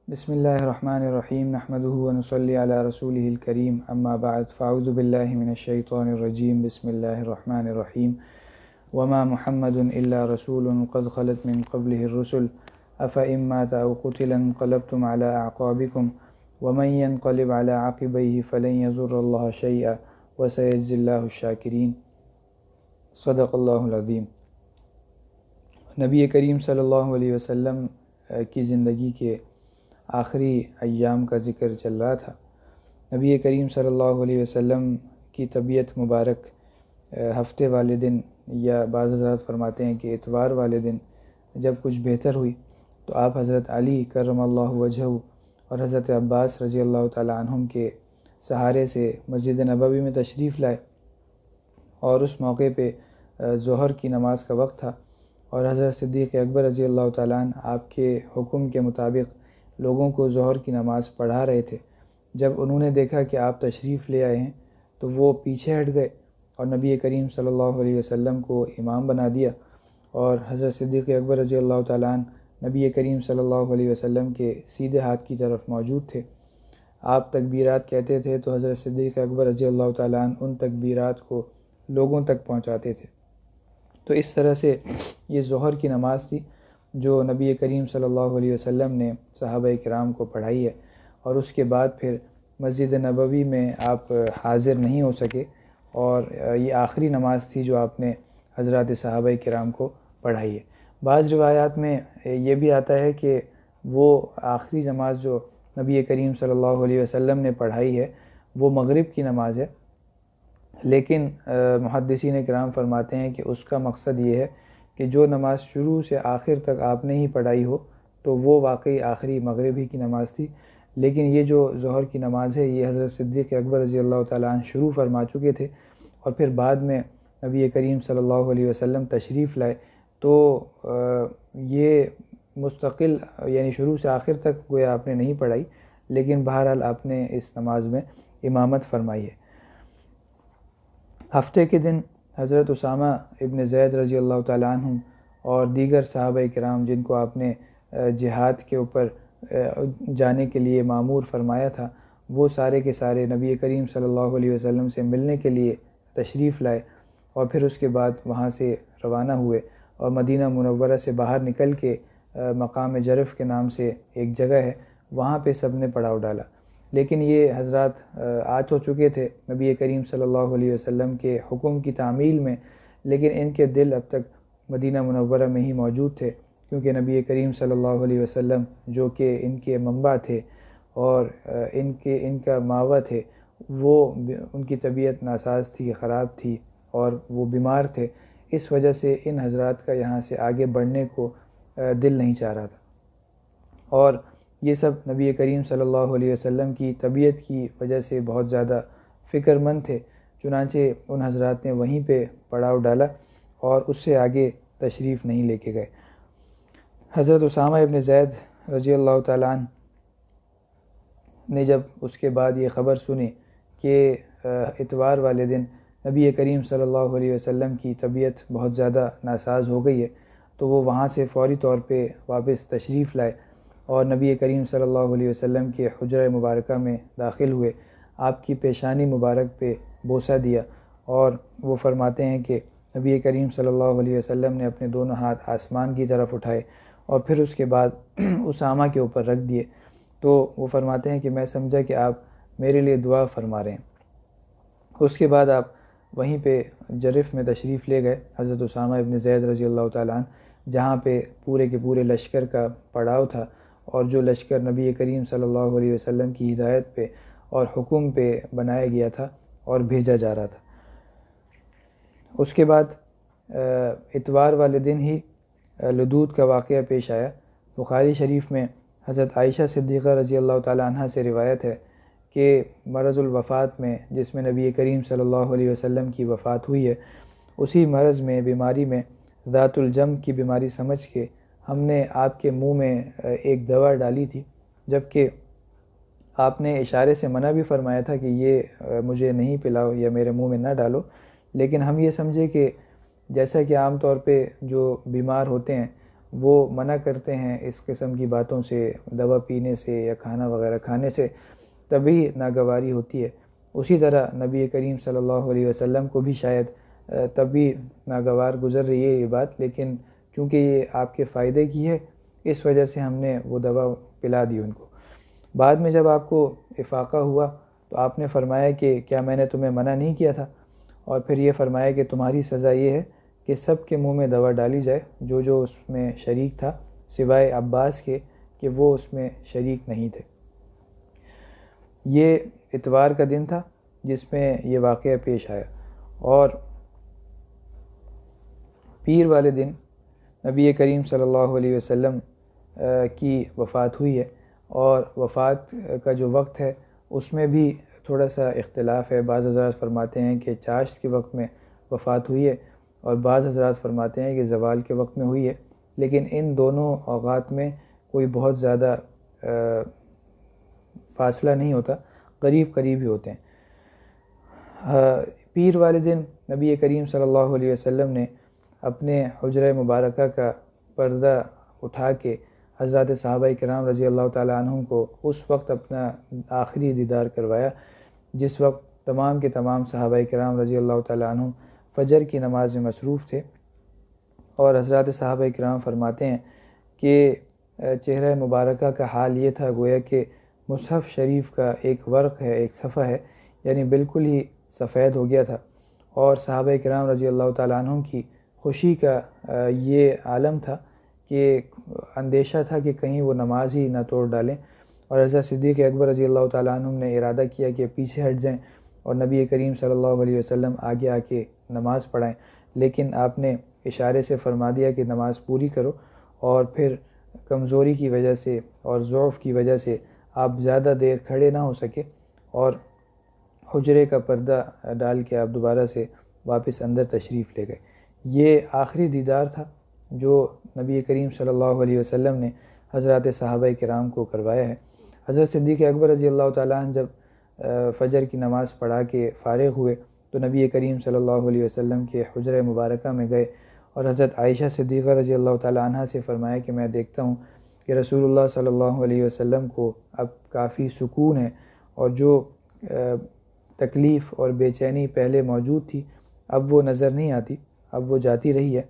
بسم اللہ الرحمن الرحیم نحمدہ ونصلی علی رسولہ الکریم اما بعد فاعوذ باللہ من الشیطان الرجیم بسم اللہ الرحمن الرحیم وما محمد الا رسول قد خلت من قبلہ الرسل افإن مات او قتل انقلبتم على اعقابکم ومن ينقلب على عقبیہ فلن یضر اللہ شیئا وسیجزی اللہ الشاکرین۔ صدق اللہ العظیم۔ نبی کریم صلی اللہ علیہ وسلم کی زندگی کے آخری ایام کا ذکر چل رہا تھا۔ نبی کریم صلی اللہ علیہ وسلم کی طبیعت مبارک ہفتے والے دن یا بعض حضرات فرماتے ہیں کہ اتوار والے دن جب کچھ بہتر ہوئی تو آپ حضرت علی کرم اللہ وجہہ اور حضرت عباس رضی اللہ تعالی عنہم کے سہارے سے مسجد نبوی میں تشریف لائے، اور اس موقع پہ ظہر کی نماز کا وقت تھا، اور حضرت صدیق اکبر رضی اللہ تعالیٰ عنہ آپ کے حکم کے مطابق لوگوں کو ظہر کی نماز پڑھا رہے تھے۔ جب انہوں نے دیکھا کہ آپ تشریف لے آئے ہیں تو وہ پیچھے ہٹ گئے اور نبی کریم صلی اللہ علیہ وسلم کو امام بنا دیا، اور حضرت صدیق اکبر رضی اللہ تعالیٰ عنہ نبی کریم صلی اللہ علیہ وسلم کے سیدھے ہاتھ کی طرف موجود تھے۔ آپ تکبیرات کہتے تھے تو حضرت صدیق اکبر رضی اللہ تعالیٰ عنہ ان تکبیرات کو لوگوں تک پہنچاتے تھے۔ تو اس طرح سے یہ ظہر کی نماز تھی جو نبی کریم صلی اللہ علیہ وسلم نے صحابہ کرام کو پڑھائی ہے، اور اس کے بعد پھر مسجد نبوی میں آپ حاضر نہیں ہو سکے، اور یہ آخری نماز تھی جو آپ نے حضرات صحابہ کرام کو پڑھائی ہے۔ بعض روایات میں یہ بھی آتا ہے کہ وہ آخری نماز جو نبی کریم صلی اللہ علیہ وسلم نے پڑھائی ہے وہ مغرب کی نماز ہے، لیکن محدثین کرام فرماتے ہیں کہ اس کا مقصد یہ ہے کہ جو نماز شروع سے آخر تک آپ نے ہی پڑھائی ہو تو وہ واقعی آخری مغرب ہی کی نماز تھی، لیکن یہ جو ظہر کی نماز ہے یہ حضرت صدیق اکبر رضی اللہ تعالیٰ عنہ شروع فرما چکے تھے، اور پھر بعد میں نبی کریم صلی اللہ علیہ وسلم تشریف لائے تو یہ مستقل یعنی شروع سے آخر تک گویا آپ نے نہیں پڑھائی، لیکن بہرحال آپ نے اس نماز میں امامت فرمائی ہے۔ ہفتے کے دن حضرت اسامہ ابن زید رضی اللہ تعالیٰ عنہ اور دیگر صحابہ کرام جن کو آپ نے جہاد کے اوپر جانے کے لیے مامور فرمایا تھا، وہ سارے کے سارے نبی کریم صلی اللہ علیہ وسلم سے ملنے کے لیے تشریف لائے، اور پھر اس کے بعد وہاں سے روانہ ہوئے اور مدینہ منورہ سے باہر نکل کے مقام جرف کے نام سے ایک جگہ ہے، وہاں پہ سب نے پڑاؤ ڈالا۔ لیکن یہ حضرات آ تو چکے تھے نبی کریم صلی اللہ علیہ وسلم کے حکم کی تعمیل میں، لیکن ان کے دل اب تک مدینہ منورہ میں ہی موجود تھے، کیونکہ نبی کریم صلی اللہ علیہ وسلم جو کہ ان کے منبع تھے اور ان کا ماوا تھے، وہ ان کی طبیعت ناساز تھی، خراب تھی، اور وہ بیمار تھے، اس وجہ سے ان حضرات کا یہاں سے آگے بڑھنے کو دل نہیں چاہ رہا تھا، اور یہ سب نبی کریم صلی اللہ علیہ وسلم کی طبیعت کی وجہ سے بہت زیادہ فکر مند تھے، چنانچہ ان حضرات نے وہیں پہ پڑاؤ ڈالا اور اس سے آگے تشریف نہیں لے کے گئے۔ حضرت اسامہ ابن زید رضی اللہ تعالیٰ عنہ نے جب اس کے بعد یہ خبر سنی کہ اتوار والے دن نبی کریم صلی اللہ علیہ وسلم کی طبیعت بہت زیادہ ناساز ہو گئی ہے، تو وہ وہاں سے فوری طور پہ واپس تشریف لائے اور نبی کریم صلی اللہ علیہ وسلم کے حجرہ مبارکہ میں داخل ہوئے، آپ کی پیشانی مبارک پہ بوسہ دیا، اور وہ فرماتے ہیں کہ نبی کریم صلی اللہ علیہ وسلم نے اپنے دونوں ہاتھ آسمان کی طرف اٹھائے اور پھر اس کے بعد اسامہ کے اوپر رکھ دیے، تو وہ فرماتے ہیں کہ میں سمجھا کہ آپ میرے لیے دعا فرما رہے ہیں۔ اس کے بعد آپ وہیں پہ جرف میں تشریف لے گئے، حضرت اسامہ ابن زید رضی اللہ تعالیٰ عنہ، جہاں پہ پورے کے پورے لشکر کا پڑاؤ تھا، اور جو لشکر نبی کریم صلی اللہ علیہ وسلم کی ہدایت پہ اور حکم پہ بنایا گیا تھا اور بھیجا جا رہا تھا۔ اس کے بعد اتوار والے دن ہی لدود کا واقعہ پیش آیا۔ بخاری شریف میں حضرت عائشہ صدیقہ رضی اللہ تعالی عنہ سے روایت ہے کہ مرض الوفات میں جس میں نبی کریم صلی اللہ علیہ وسلم کی وفات ہوئی ہے، اسی مرض میں بیماری میں ذات الجم کی بیماری سمجھ کے ہم نے آپ کے منہ میں ایک دوا ڈالی تھی، جبکہ آپ نے اشارے سے منع بھی فرمایا تھا کہ یہ مجھے نہیں پلاؤ یا میرے منہ میں نہ ڈالو، لیکن ہم یہ سمجھے کہ جیسا کہ عام طور پہ جو بیمار ہوتے ہیں وہ منع کرتے ہیں اس قسم کی باتوں سے، دوا پینے سے یا کھانا وغیرہ کھانے سے، تبھی ناگواری ہوتی ہے۔ اسی طرح نبی کریم صلی اللہ علیہ وسلم کو بھی شاید تبھی ناگوار گزر رہی ہے یہ بات، لیکن چونکہ یہ آپ کے فائدے کی ہے اس وجہ سے ہم نے وہ دوا پلا دی ان کو۔ بعد میں جب آپ کو افاقہ ہوا تو آپ نے فرمایا کہ کیا میں نے تمہیں منع نہیں کیا تھا، اور پھر یہ فرمایا کہ تمہاری سزا یہ ہے کہ سب کے منہ میں دوا ڈالی جائے جو اس میں شریک تھا، سوائے عباس کے کہ وہ اس میں شریک نہیں تھے۔ یہ اتوار کا دن تھا جس میں یہ واقعہ پیش آیا، اور پیر والے دن نبی کریم صلی اللہ علیہ وسلم کی وفات ہوئی ہے، اور وفات کا جو وقت ہے اس میں بھی تھوڑا سا اختلاف ہے۔ بعض حضرات فرماتے ہیں کہ چاشت کے وقت میں وفات ہوئی ہے، اور بعض حضرات فرماتے ہیں کہ زوال کے وقت میں ہوئی ہے، لیکن ان دونوں اوقات میں کوئی بہت زیادہ فاصلہ نہیں ہوتا، قریب قریب ہی ہوتے ہیں۔ پیر والے دن نبی کریم صلی اللہ علیہ وسلم نے اپنے حجرہ مبارکہ کا پردہ اٹھا کے حضرات صحابہ کرام رضی اللہ تعالیٰ عنہم کو اس وقت اپنا آخری دیدار کروایا جس وقت تمام کے تمام صحابہ کرام رضی اللہ تعالیٰ عنہم فجر کی نماز میں مصروف تھے، اور حضرات صحابہ کرام فرماتے ہیں کہ چہرہ مبارکہ کا حال یہ تھا گویا کہ مصحف شریف کا ایک ورق ہے، ایک صفحہ ہے، یعنی بالکل ہی سفید ہو گیا تھا، اور صحابہ کرام رضی اللہ تعالیٰ عنہم کی خوشی کا یہ عالم تھا کہ اندیشہ تھا کہ کہیں وہ نماز ہی نہ توڑ ڈالیں، اور حضرت صدیق اکبر رضی اللہ تعالیٰ عنہم نے ارادہ کیا کہ پیچھے ہٹ جائیں اور نبی کریم صلی اللہ علیہ وسلم آگے آ کے نماز پڑھائیں، لیکن آپ نے اشارے سے فرما دیا کہ نماز پوری کرو، اور پھر کمزوری کی وجہ سے اور ضعف کی وجہ سے آپ زیادہ دیر کھڑے نہ ہو سکے، اور حجرے کا پردہ ڈال کے آپ دوبارہ سے واپس اندر تشریف لے گئے۔ یہ آخری دیدار تھا جو نبی کریم صلی اللہ علیہ وسلم نے حضرات صحابہ کرام کو کروایا ہے۔ حضرت صدیق اکبر رضی اللہ تعالیٰ عنہ جب فجر کی نماز پڑھا کے فارغ ہوئے تو نبی کریم صلی اللہ علیہ وسلم کے حجرہ مبارکہ میں گئے، اور حضرت عائشہ صدیقہ رضی اللہ تعالیٰ عنہ سے فرمایا کہ میں دیکھتا ہوں کہ رسول اللہ صلی اللہ علیہ وسلم کو اب کافی سکون ہے، اور جو تکلیف اور بے چینی پہلے موجود تھی اب وہ نظر نہیں آتی، اب وہ جاتی رہی ہے۔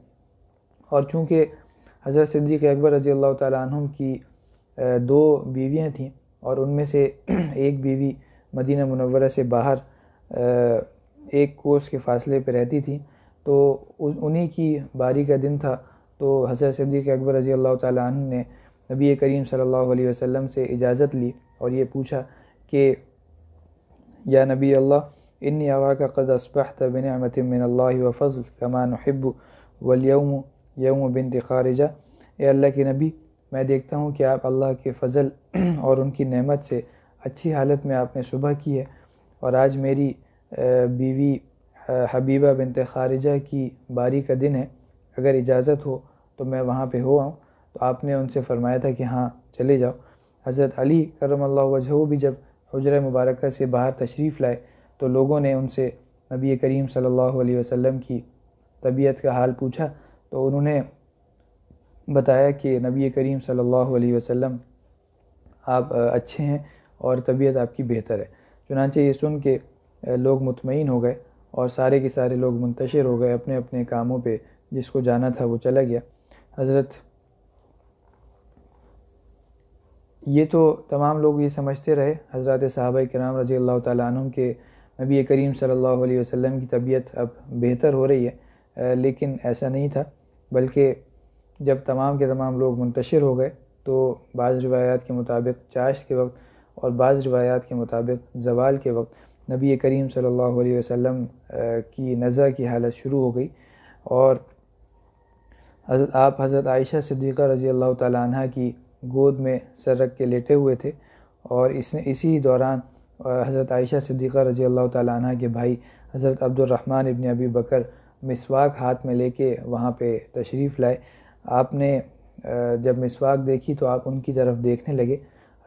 اور چونکہ حضرت صدیق اکبر رضی اللہ تعالیٰ عنہم کی 2 بیویاں تھیں، اور ان میں سے ایک بیوی مدینہ منورہ سے باہر 1 کوس کے فاصلے پہ رہتی تھی، تو انہی کی باری کا دن تھا، تو حضرت صدیق اکبر رضی اللہ تعالیٰ عنہ نے نبی کریم صلی اللہ علیہ وسلم سے اجازت لی اور یہ پوچھا کہ یا نبی اللہ انی اراک قد اصبحت بنعمت من اللہ وفضل کما نحب والیوم یوم بنت خارجہ۔ اے اللہ کے نبی، میں دیکھتا ہوں کہ آپ اللہ کے فضل اور ان کی نعمت سے اچھی حالت میں آپ نے صبح کی ہے، اور آج میری بیوی حبیبہ بنت خارجہ کی باری کا دن ہے، اگر اجازت ہو تو میں وہاں پہ ہو آؤں۔ تو آپ نے ان سے فرمایا تھا کہ ہاں چلے جاؤ۔ حضرت علی کرم اللہ وجہہ بھی جب حجرہ مبارکہ سے باہر تشریف لائے تو لوگوں نے ان سے نبی کریم صلی اللہ علیہ وسلم کی طبیعت کا حال پوچھا، تو انہوں نے بتایا کہ نبی کریم صلی اللہ علیہ وسلم آپ اچھے ہیں اور طبیعت آپ کی بہتر ہے۔ چنانچہ یہ سن کے لوگ مطمئن ہو گئے، اور سارے کے سارے لوگ منتشر ہو گئے اپنے اپنے کاموں پہ، جس کو جانا تھا وہ چلا گیا۔ یہ تو تمام لوگ یہ سمجھتے رہے حضرات صحابہ کرام رضی اللہ تعالیٰ عنہم کے نبی کریم صلی اللہ علیہ وسلم کی طبیعت اب بہتر ہو رہی ہے، لیکن ایسا نہیں تھا، بلکہ جب تمام کے تمام لوگ منتشر ہو گئے تو بعض روایات کے مطابق چاشت کے وقت اور بعض روایات کے مطابق زوال کے وقت نبی کریم صلی اللہ علیہ وسلم کی نزع کی حالت شروع ہو گئی، اور آپ حضرت عائشہ صدیقہ رضی اللہ تعالیٰ عنہ کی گود میں سر رکھ کے لیٹے ہوئے تھے، اور اسی دوران حضرت عائشہ صدیقہ رضی اللہ تعالیٰ عنہ کے بھائی حضرت عبد الرحمن ابن ابی بکر مسواک ہاتھ میں لے کے وہاں پہ تشریف لائے۔ آپ نے جب مسواک دیکھی تو آپ ان کی طرف دیکھنے لگے۔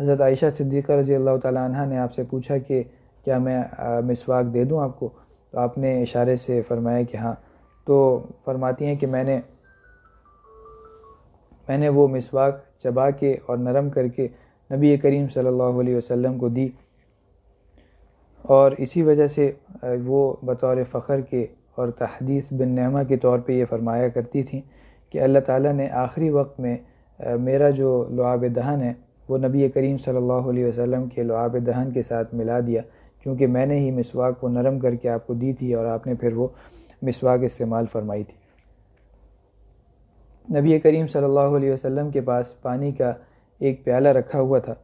حضرت عائشہ صدیقہ رضی اللہ تعالیٰ عنہ نے آپ سے پوچھا کہ کیا میں مسواک دے دوں آپ کو؟ تو آپ نے اشارے سے فرمایا کہ ہاں۔ تو فرماتی ہیں کہ میں نے میں نے وہ مسواک چبا کے اور نرم کر کے نبی کریم صلی اللہ علیہ وسلم کو دی، اور اسی وجہ سے وہ بطور فخر کے اور تحدیث بالنعمہ کے طور پہ یہ فرمایا کرتی تھیں کہ اللہ تعالیٰ نے آخری وقت میں میرا جو لعاب دہن ہے وہ نبی کریم صلی اللہ علیہ وسلم کے لعاب دہن کے ساتھ ملا دیا، کیونکہ میں نے ہی مسواک کو نرم کر کے آپ کو دی تھی اور آپ نے پھر وہ مسواک استعمال فرمائی تھی۔ نبی کریم صلی اللہ علیہ وسلم کے پاس پانی کا ایک پیالہ رکھا ہوا تھا،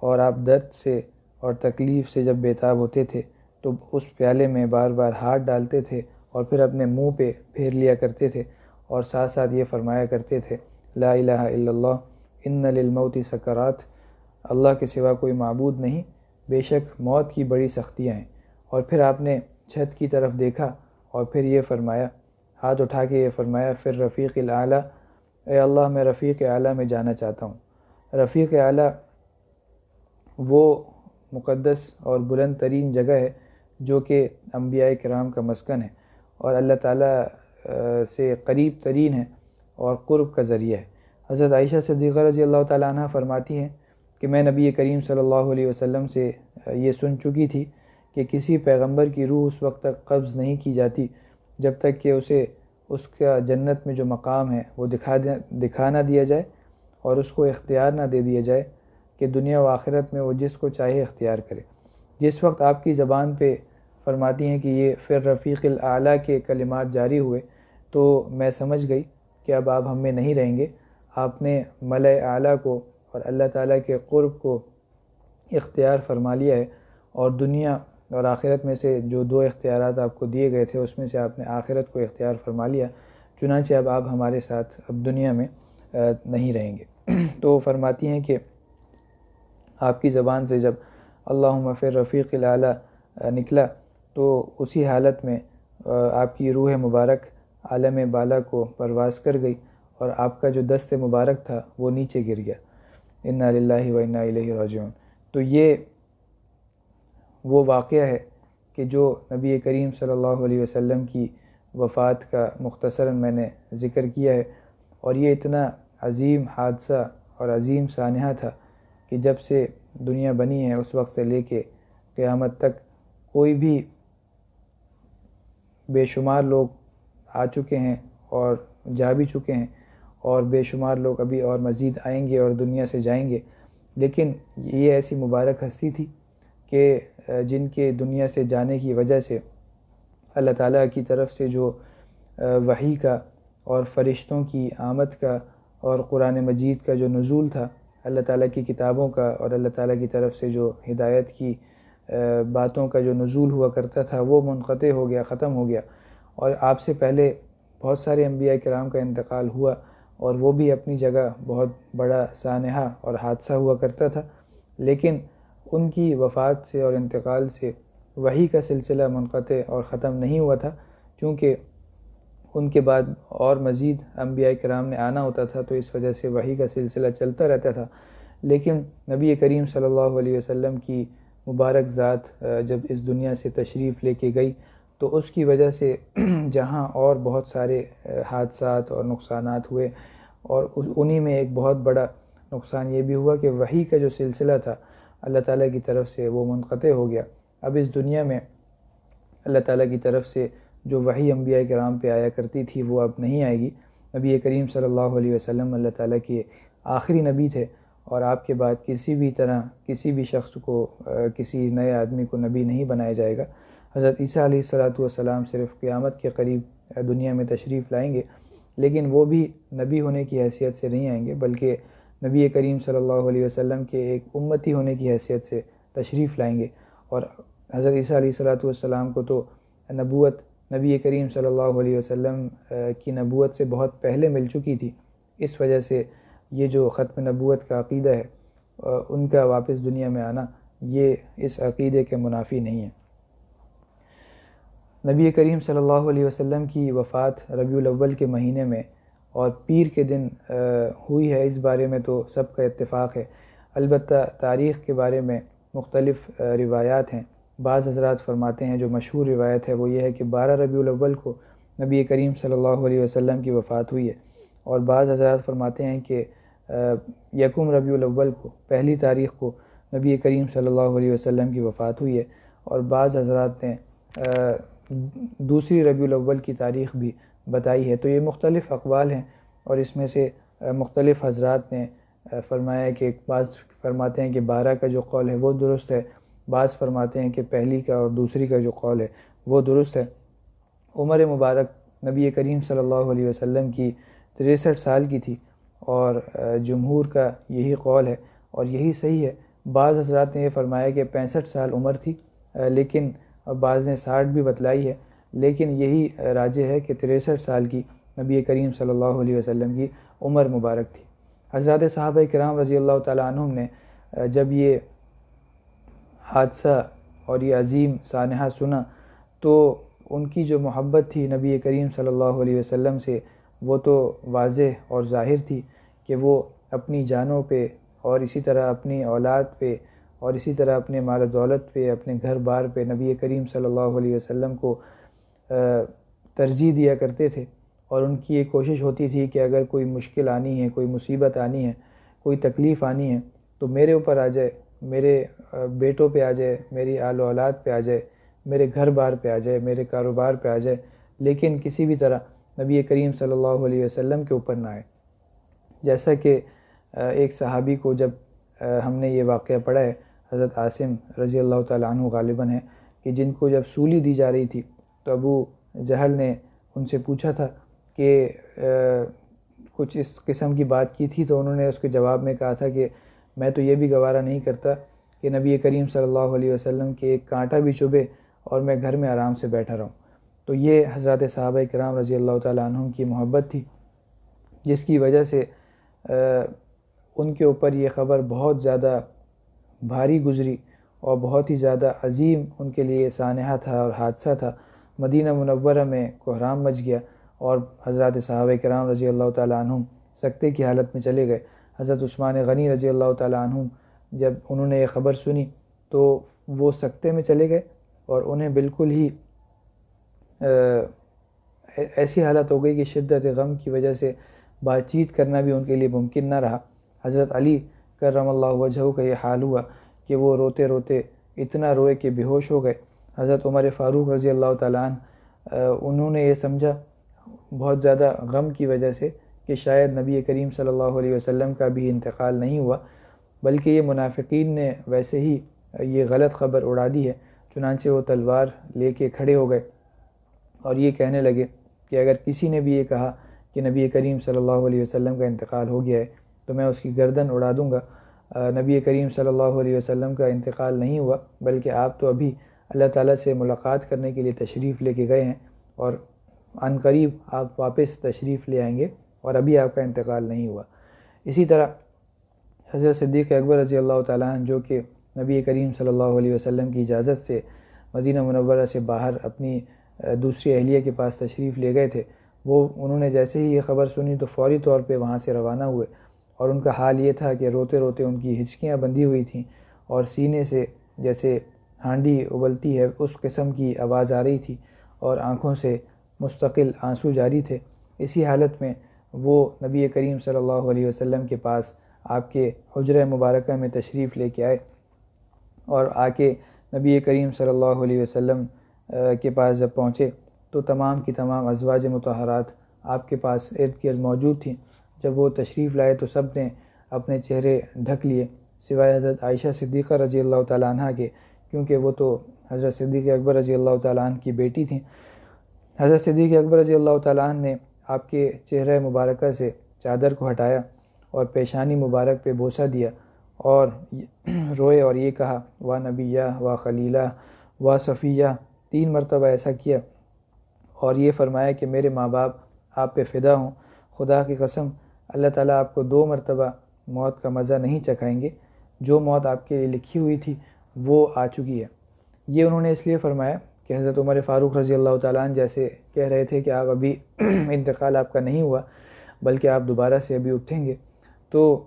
اور آپ درد سے اور تکلیف سے جب بیتاب ہوتے تھے تو اس پیالے میں بار بار ہاتھ ڈالتے تھے اور پھر اپنے منہ پہ پھیر لیا کرتے تھے، اور ساتھ ساتھ یہ فرمایا کرتے تھے لا الہ الا اللہ ان للموت سکرات، اللہ کے سوا کوئی معبود نہیں، بے شک موت کی بڑی سختیاں ہیں۔ اور پھر آپ نے چھت کی طرف دیکھا اور پھر یہ فرمایا، ہاتھ اٹھا کے یہ فرمایا پھر رفیق الاعلیٰ، اے اللہ میں رفیق اعلیٰ میں جانا چاہتا ہوں۔ رفیق اعلیٰ وہ مقدس اور بلند ترین جگہ ہے جو کہ انبیاء کرام کا مسکن ہے اور اللہ تعالیٰ سے قریب ترین ہے اور قرب کا ذریعہ ہے۔ حضرت عائشہ صدیقہ رضی اللہ تعالیٰ عنہ فرماتی ہیں کہ میں نبی کریم صلی اللہ علیہ وسلم سے یہ سن چکی تھی کہ کسی پیغمبر کی روح اس وقت تک قبض نہیں کی جاتی جب تک کہ اسے اس کا جنت میں جو مقام ہے وہ دکھا نہ دیا جائے اور اس کو اختیار نہ دے دیا جائے کہ دنیا و آخرت میں وہ جس کو چاہے اختیار کرے۔ جس وقت آپ کی زبان پہ فرماتی ہیں کہ یہ پھر رفیق الاعلیٰ کے کلمات جاری ہوئے تو میں سمجھ گئی کہ اب آپ ہم میں نہیں رہیں گے، آپ نے ملأ اعلیٰ کو اور اللہ تعالیٰ کے قرب کو اختیار فرما لیا ہے، اور دنیا اور آخرت میں سے جو دو اختیارات آپ کو دیے گئے تھے اس میں سے آپ نے آخرت کو اختیار فرما لیا، چنانچہ اب آپ ہمارے ساتھ اب دنیا میں نہیں رہیں گے۔ تو فرماتی ہیں کہ آپ کی زبان سے جب اللہم فی رفیق الاعلیٰ نکلا تو اسی حالت میں آپ کی روح مبارک عالم بالا کو پرواز کر گئی اور آپ کا جو دست مبارک تھا وہ نیچے گر گیا۔ انا للہ و انا الیہ راجعون۔ تو یہ وہ واقعہ ہے کہ جو نبی کریم صلی اللہ علیہ وسلم کی وفات کا مختصراً میں نے ذکر کیا ہے، اور یہ اتنا عظیم حادثہ اور عظیم سانحہ تھا کہ جب سے دنیا بنی ہے اس وقت سے لے کے قیامت تک کوئی بھی بے شمار لوگ آ چکے ہیں اور جا بھی چکے ہیں، اور بے شمار لوگ ابھی اور مزید آئیں گے اور دنیا سے جائیں گے، لیکن یہ ایسی مبارک ہستی تھی کہ جن کے دنیا سے جانے کی وجہ سے اللہ تعالیٰ کی طرف سے جو وحی کا اور فرشتوں کی آمد کا اور قرآن مجید کا جو نزول تھا، اللہ تعالیٰ کی کتابوں کا اور اللہ تعالیٰ کی طرف سے جو ہدایت کی باتوں کا جو نزول ہوا کرتا تھا وہ منقطع ہو گیا، ختم ہو گیا، اور آپ سے پہلے بہت سارے انبیاء کرام کا انتقال ہوا اور وہ بھی اپنی جگہ بہت بڑا سانحہ اور حادثہ ہوا کرتا تھا، لیکن ان کی وفات سے اور انتقال سے وحی کا سلسلہ منقطع اور ختم نہیں ہوا تھا، چونکہ ان کے بعد اور مزید انبیاء کرام نے آنا ہوتا تھا تو اس وجہ سے وحی کا سلسلہ چلتا رہتا تھا۔ لیکن نبی کریم صلی اللہ علیہ وسلم کی مبارک ذات جب اس دنیا سے تشریف لے کے گئی تو اس کی وجہ سے جہاں اور بہت سارے حادثات اور نقصانات ہوئے، اور انہی میں ایک بہت بڑا نقصان یہ بھی ہوا کہ وحی کا جو سلسلہ تھا اللہ تعالیٰ کی طرف سے وہ منقطع ہو گیا۔ اب اس دنیا میں اللہ تعالیٰ کی طرف سے جو وحی انبیاء کرام پہ آیا کرتی تھی وہ اب نہیں آئے گی۔ نبی کریم صلی اللہ علیہ وسلم اللہ تعالیٰ کے آخری نبی تھے، اور آپ کے بعد کسی بھی طرح کسی بھی شخص کو کسی نئے آدمی کو نبی نہیں بنایا جائے گا۔ حضرت عیسیٰ علیہ السلام صرف قیامت کے قریب دنیا میں تشریف لائیں گے، لیکن وہ بھی نبی ہونے کی حیثیت سے نہیں آئیں گے، بلکہ نبی کریم صلی اللہ علیہ وسلم کے ایک امتی ہونے کی حیثیت سے تشریف لائیں گے، اور حضرت عیسیٰ علیہ السلام کو تو نبوت نبی کریم صلی اللہ علیہ وسلم کی نبوت سے بہت پہلے مل چکی تھی، اس وجہ سے یہ جو ختم نبوت کا عقیدہ ہے ان کا واپس دنیا میں آنا یہ اس عقیدے کے منافی نہیں ہے۔ نبی کریم صلی اللہ علیہ وسلم کی وفات ربیع الاول کے مہینے میں اور پیر کے دن ہوئی ہے، اس بارے میں تو سب کا اتفاق ہے، البتہ تاریخ کے بارے میں مختلف روایات ہیں۔ بعض حضرات فرماتے ہیں جو مشہور روایت ہے وہ یہ ہے کہ 12 ربیع الاول کو نبی کریم صلی اللہ علیہ وسلم کی وفات ہوئی ہے، اور بعض حضرات فرماتے ہیں کہ یکم ربیع الاول کو، پہلی تاریخ کو نبی کریم صلی اللہ علیہ وسلم کی وفات ہوئی ہے، اور بعض حضرات نے دوسری ربیع الاول کی تاریخ بھی بتائی ہے۔ تو یہ مختلف اقوال ہیں، اور اس میں سے مختلف حضرات نے فرمایا کہ بعض فرماتے ہیں کہ 12 کا جو قول ہے وہ درست ہے، بعض فرماتے ہیں کہ پہلی کا اور دوسری کا جو قول ہے وہ درست ہے۔ عمر مبارک نبی کریم صلی اللہ علیہ وسلم کی 63 سال کی تھی، اور جمہور کا یہی قول ہے اور یہی صحیح ہے۔ بعض حضرات نے یہ فرمایا کہ 65 سال عمر تھی، لیکن بعض نے 60 بھی بتلائی ہے، لیکن یہی راجح ہے کہ 63 سال کی نبی کریم صلی اللہ علیہ وسلم کی عمر مبارک تھی۔ حضرات صحابہ کرام رضی اللہ تعالیٰ عنہم نے جب یہ حادثہ اور یہ عظیم سانحہ سنا تو ان کی جو محبت تھی نبی کریم صلی اللہ علیہ وسلم سے وہ تو واضح اور ظاہر تھی کہ وہ اپنی جانوں پہ اور اسی طرح اپنی اولاد پہ اور اسی طرح اپنے مال و دولت پہ، اپنے گھر بار پہ نبی کریم صلی اللہ علیہ وسلم کو ترجیح دیا کرتے تھے، اور ان کی یہ کوشش ہوتی تھی کہ اگر کوئی مشکل آنی ہے، کوئی مصیبت آنی ہے، کوئی تکلیف آنی ہے تو میرے اوپر آ جائے، میرے بیٹوں پہ آ جائے، میری آل و اولاد پہ آ جائے، میرے گھر بار پہ آ جائے، میرے کاروبار پہ آ جائے، لیکن کسی بھی طرح نبی کریم صلی اللہ علیہ وسلم کے اوپر نہ آئے۔ جیسا کہ ایک صحابی کو جب ہم نے یہ واقعہ پڑھا ہے، حضرت عاصم رضی اللہ تعالیٰ عنہ غالباً ہے، کہ جن کو جب سولی دی جا رہی تھی تو ابو جہل نے ان سے پوچھا تھا کہ کچھ اس قسم کی بات کی تھی، تو انہوں نے اس کے جواب میں کہا تھا کہ میں تو یہ بھی گوارہ نہیں کرتا کہ نبی کریم صلی اللہ علیہ وسلم کے ایک کانٹا بھی چبھے اور میں گھر میں آرام سے بیٹھا رہوں۔ تو یہ حضرات صحابہ کرام رضی اللہ تعالیٰ عنہم کی محبت تھی، جس کی وجہ سے ان کے اوپر یہ خبر بہت زیادہ بھاری گزری اور بہت ہی زیادہ عظیم ان کے لیے سانحہ تھا اور حادثہ تھا۔ مدینہ منورہ میں کوہرام مچ گیا اور حضرات صحابہ کرام رضی اللہ تعالیٰ عنہم سکتے کی حالت میں چلے گئے۔ حضرت عثمان غنی رضی اللہ تعالیٰ عنہم جب انہوں نے یہ خبر سنی تو وہ سکتے میں چلے گئے، اور انہیں بالکل ہی ایسی حالت ہو گئی کہ شدت غم کی وجہ سے بات چیت کرنا بھی ان کے لیے ممکن نہ رہا۔ حضرت علی کرم اللہ وجہہ کا یہ حال ہوا کہ وہ روتے روتے اتنا روئے کہ بے ہوش ہو گئے۔ حضرت عمر فاروق رضی اللہ تعالیٰ عنہ انہوں نے یہ سمجھا بہت زیادہ غم کی وجہ سے کہ شاید نبی کریم صلی اللہ علیہ وسلم کا بھی انتقال نہیں ہوا، بلکہ یہ منافقین نے ویسے ہی یہ غلط خبر اڑا دی ہے۔ چنانچہ وہ تلوار لے کے کھڑے ہو گئے اور یہ کہنے لگے کہ اگر کسی نے بھی یہ کہا کہ نبی کریم صلی اللہ علیہ وسلم کا انتقال ہو گیا ہے تو میں اس کی گردن اڑا دوں گا۔ نبی کریم صلی اللہ علیہ وسلم کا انتقال نہیں ہوا، بلکہ آپ تو ابھی اللہ تعالیٰ سے ملاقات کرنے کے لیے تشریف لے کے گئے ہیں، اور عن قریب آپ واپس تشریف لے آئیں گے، اور ابھی آپ کا انتقال نہیں ہوا۔ اسی طرح حضرت صدیق اکبر رضی اللہ تعالیٰ عنہ جو کہ نبی کریم صلی اللہ علیہ وسلم کی اجازت سے مدینہ منورہ سے باہر اپنی دوسری اہلیہ کے پاس تشریف لے گئے تھے، انہوں نے جیسے ہی یہ خبر سنی تو فوری طور پہ وہاں سے روانہ ہوئے، اور ان کا حال یہ تھا کہ روتے روتے ان کی ہچکیاں بندھی ہوئی تھیں اور سینے سے جیسے ہانڈی ابلتی ہے اس قسم کی آواز آ رہی تھی، اور آنکھوں سے مستقل آنسو جاری تھے۔ اسی حالت میں وہ نبی کریم صلی اللہ علیہ وسلم کے پاس آپ کے حجرہ مبارکہ میں تشریف لے کے آئے، اور آ کے نبی کریم صلی اللہ علیہ وسلم کے پاس جب پہنچے تو تمام کی تمام ازواج مطہرات آپ کے پاس ارد گرد موجود تھیں۔ جب وہ تشریف لائے تو سب نے اپنے چہرے ڈھک لیے سوائے حضرت عائشہ صدیقہ رضی اللہ تعالیٰ عنہ کے، کیونکہ وہ تو حضرت صدیق اکبر رضی اللہ تعالیٰ عنہ کی بیٹی تھیں۔ حضرت صدیق اکبر رضی اللہ تعالیٰ عنہ نے آپ کے چہرہ مبارکہ سے چادر کو ہٹایا اور پیشانی مبارک پہ بوسہ دیا اور روئے اور یہ کہا وا نبیہ وا خلیلہ وا صفیہ، 3 مرتبہ ایسا کیا، اور یہ فرمایا کہ میرے ماں باپ آپ پہ فدا ہوں، خدا کی قسم اللہ تعالیٰ آپ کو 2 مرتبہ موت کا مزہ نہیں چکھائیں گے، جو موت آپ کے لیے لکھی ہوئی تھی وہ آ چکی ہے۔ یہ انہوں نے اس لیے فرمایا کہ حضرت عمر فاروق رضی اللہ تعالیٰ عنہ جیسے کہہ رہے تھے کہ آپ ابھی انتقال آپ کا نہیں ہوا بلکہ آپ دوبارہ سے ابھی اٹھیں گے، تو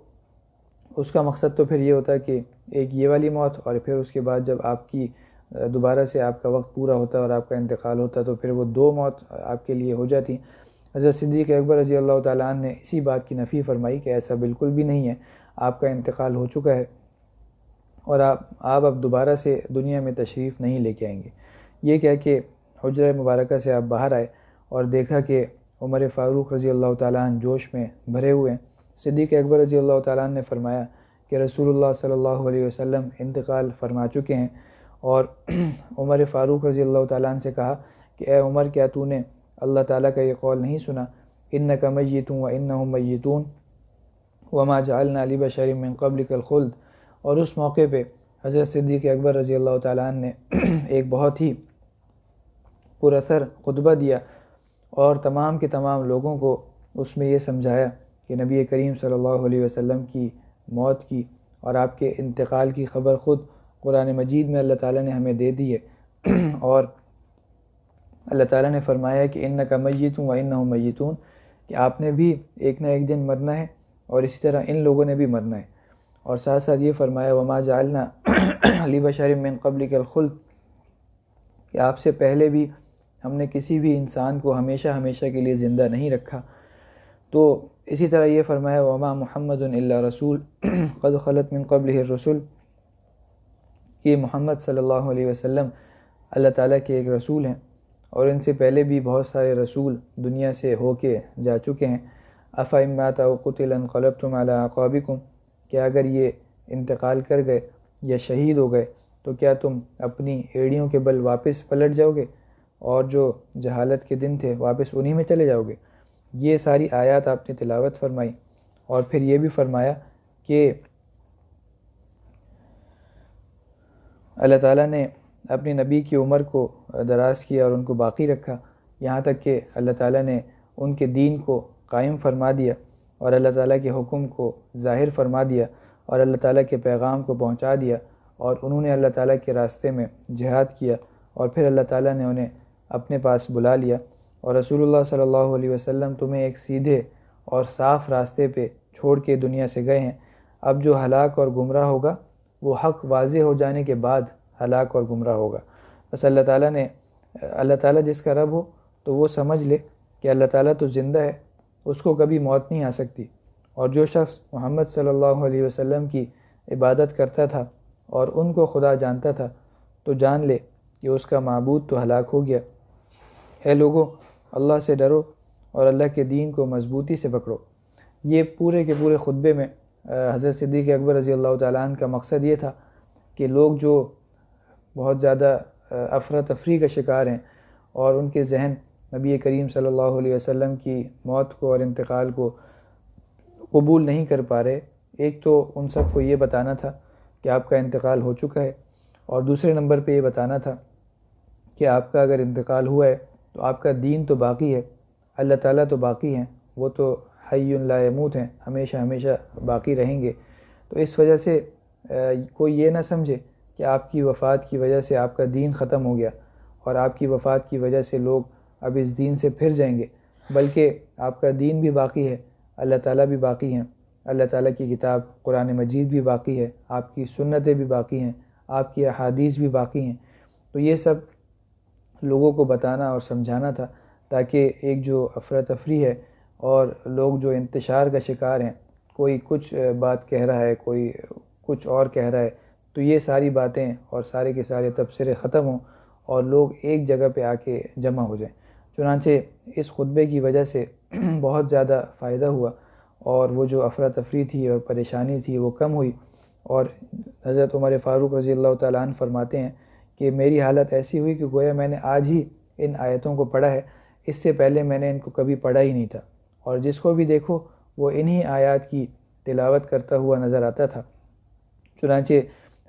اس کا مقصد تو پھر یہ ہوتا ہے کہ ایک یہ والی موت، اور پھر اس کے بعد جب آپ کی دوبارہ سے آپ کا وقت پورا ہوتا اور آپ کا انتقال ہوتا تو پھر وہ 2 موت آپ کے لیے ہو جاتی۔ حضرت صدیق اکبر رضی اللہ تعالیٰ عنہ نے اسی بات کی نفی فرمائی کہ ایسا بالکل بھی نہیں ہے، آپ کا انتقال ہو چکا ہے اور آپ اب دوبارہ سے دنیا میں تشریف نہیں لے کے آئیں گے۔ یہ کہہ کے حجرہ مبارکہ سے آپ باہر آئے اور دیکھا کہ عمر فاروق رضی اللہ تعالیٰ عنہ جوش میں بھرے ہوئے ہیں۔ صدیق اکبر رضی اللہ تعالیٰ عنہ نے فرمایا کہ رسول اللہ صلی اللہ علیہ وسلم انتقال فرما چکے ہیں، اور عمر فاروق رضی اللہ تعالیٰ عنہ سے کہا کہ اے عمر، کیا تو نے اللہ تعالیٰ کا یہ قول نہیں سنا، انک میت وانہم میتون وما جعلنا لبشر من قبلک الخلد؟ اور اس موقع پہ حضرت صدیق اکبر رضی اللہ تعالیٰ عنہ نے ایک بہت ہی پر اثر خطبہ دیا اور تمام کے تمام لوگوں کو اس میں یہ سمجھایا کہ نبی کریم صلی اللہ علیہ وسلم کی موت کی اور آپ کے انتقال کی خبر خود قرآن مجید میں اللہ تعالیٰ نے ہمیں دے دی ہے، اور اللہ تعالیٰ نے فرمایا کہ انک میت وانہم میتون، کہ آپ نے بھی ایک نہ ایک دن مرنا ہے اور اسی طرح ان لوگوں نے بھی مرنا ہے، اور ساتھ ساتھ یہ فرمایا وما جعلنا لبشر من قبلک الخلد، کہ آپ سے پہلے بھی ہم نے کسی بھی انسان کو ہمیشہ ہمیشہ کے لیے زندہ نہیں رکھا۔ تو اسی طرح یہ فرمایا وما محمد الا رسول قد خلت من قبلہ الرسل، کہ محمد صلی اللہ علیہ وسلم اللہ تعالیٰ کے ایک رسول ہیں اور ان سے پہلے بھی بہت سارے رسول دنیا سے ہو کے جا چکے ہیں۔ افإن مات أو قتل انقلبتم على أعقابكم، کہ اگر یہ انتقال کر گئے یا شہید ہو گئے تو کیا تم اپنی ایڑیوں کے بل واپس پلٹ جاؤ گے، اور جو جہالت کے دن تھے واپس انہی میں چلے جاؤ گے؟ یہ ساری آیات آپ نے تلاوت فرمائی، اور پھر یہ بھی فرمایا کہ اللہ تعالیٰ نے اپنی نبی کی عمر کو دراز کیا اور ان کو باقی رکھا، یہاں تک کہ اللہ تعالیٰ نے ان کے دین کو قائم فرما دیا اور اللہ تعالیٰ کے حکم کو ظاہر فرما دیا اور اللہ تعالیٰ کے پیغام کو پہنچا دیا، اور انہوں نے اللہ تعالیٰ کے راستے میں جہاد کیا، اور پھر اللہ تعالیٰ نے انہیں اپنے پاس بلا لیا، اور رسول اللہ صلی اللہ علیہ وسلم تمہیں ایک سیدھے اور صاف راستے پہ چھوڑ کے دنیا سے گئے ہیں۔ اب جو ہلاک اور گمراہ ہوگا وہ حق واضح ہو جانے کے بعد ہلاک اور گمراہ ہوگا۔ بس اللہ تعالیٰ جس کا رب ہو تو وہ سمجھ لے کہ اللہ تعالیٰ تو زندہ ہے، اس کو کبھی موت نہیں آ سکتی، اور جو شخص محمد صلی اللہ علیہ وسلم کی عبادت کرتا تھا اور ان کو خدا جانتا تھا تو جان لے کہ اس کا معبود تو ہلاک ہو گیا۔ اے لوگو، اللہ سے ڈرو اور اللہ کے دین کو مضبوطی سے پکڑو۔ یہ پورے کے پورے خطبے میں حضرت صدیق اکبر رضی اللہ تعالیٰ عنہ کا مقصد یہ تھا کہ لوگ جو بہت زیادہ افراتفری کا شکار ہیں اور ان کے ذہن نبی کریم صلی اللہ علیہ وسلم کی موت کو اور انتقال کو قبول نہیں کر پا رہے، ایک تو ان سب کو یہ بتانا تھا کہ آپ کا انتقال ہو چکا ہے، اور دوسرے نمبر پہ یہ بتانا تھا کہ آپ کا اگر انتقال ہوا ہے تو آپ کا دین تو باقی ہے، اللہ تعالیٰ تو باقی ہیں، وہ تو حی لا یموت ہیں، ہمیشہ ہمیشہ باقی رہیں گے۔ تو اس وجہ سے کوئی یہ نہ سمجھے کہ آپ کی وفات کی وجہ سے آپ کا دین ختم ہو گیا اور آپ کی وفات کی وجہ سے لوگ اب اس دین سے پھر جائیں گے، بلکہ آپ کا دین بھی باقی ہے، اللہ تعالیٰ بھی باقی ہیں، اللہ تعالیٰ کی کتاب قرآن مجید بھی باقی ہے، آپ کی سنتیں بھی باقی ہیں، آپ کی احادیث بھی باقی ہیں۔ تو یہ سب لوگوں کو بتانا اور سمجھانا تھا، تاکہ ایک جو افراتفری ہے اور لوگ جو انتشار کا شکار ہیں، کوئی کچھ بات کہہ رہا ہے، کوئی کچھ اور کہہ رہا ہے، تو یہ ساری باتیں اور سارے کے سارے تبصرے ختم ہوں اور لوگ ایک جگہ پہ آ کے جمع ہو جائیں۔ چنانچہ اس خطبے کی وجہ سے بہت زیادہ فائدہ ہوا، اور وہ جو افراتفری تھی اور پریشانی تھی وہ کم ہوئی، اور حضرت عمر فاروق رضی اللہ تعالیٰ عنہ فرماتے ہیں کہ میری حالت ایسی ہوئی کہ گویا میں نے آج ہی ان آیتوں کو پڑھا ہے، اس سے پہلے میں نے ان کو کبھی پڑھا ہی نہیں تھا، اور جس کو بھی دیکھو وہ انہی آیات کی تلاوت کرتا ہوا نظر آتا تھا۔ چنانچہ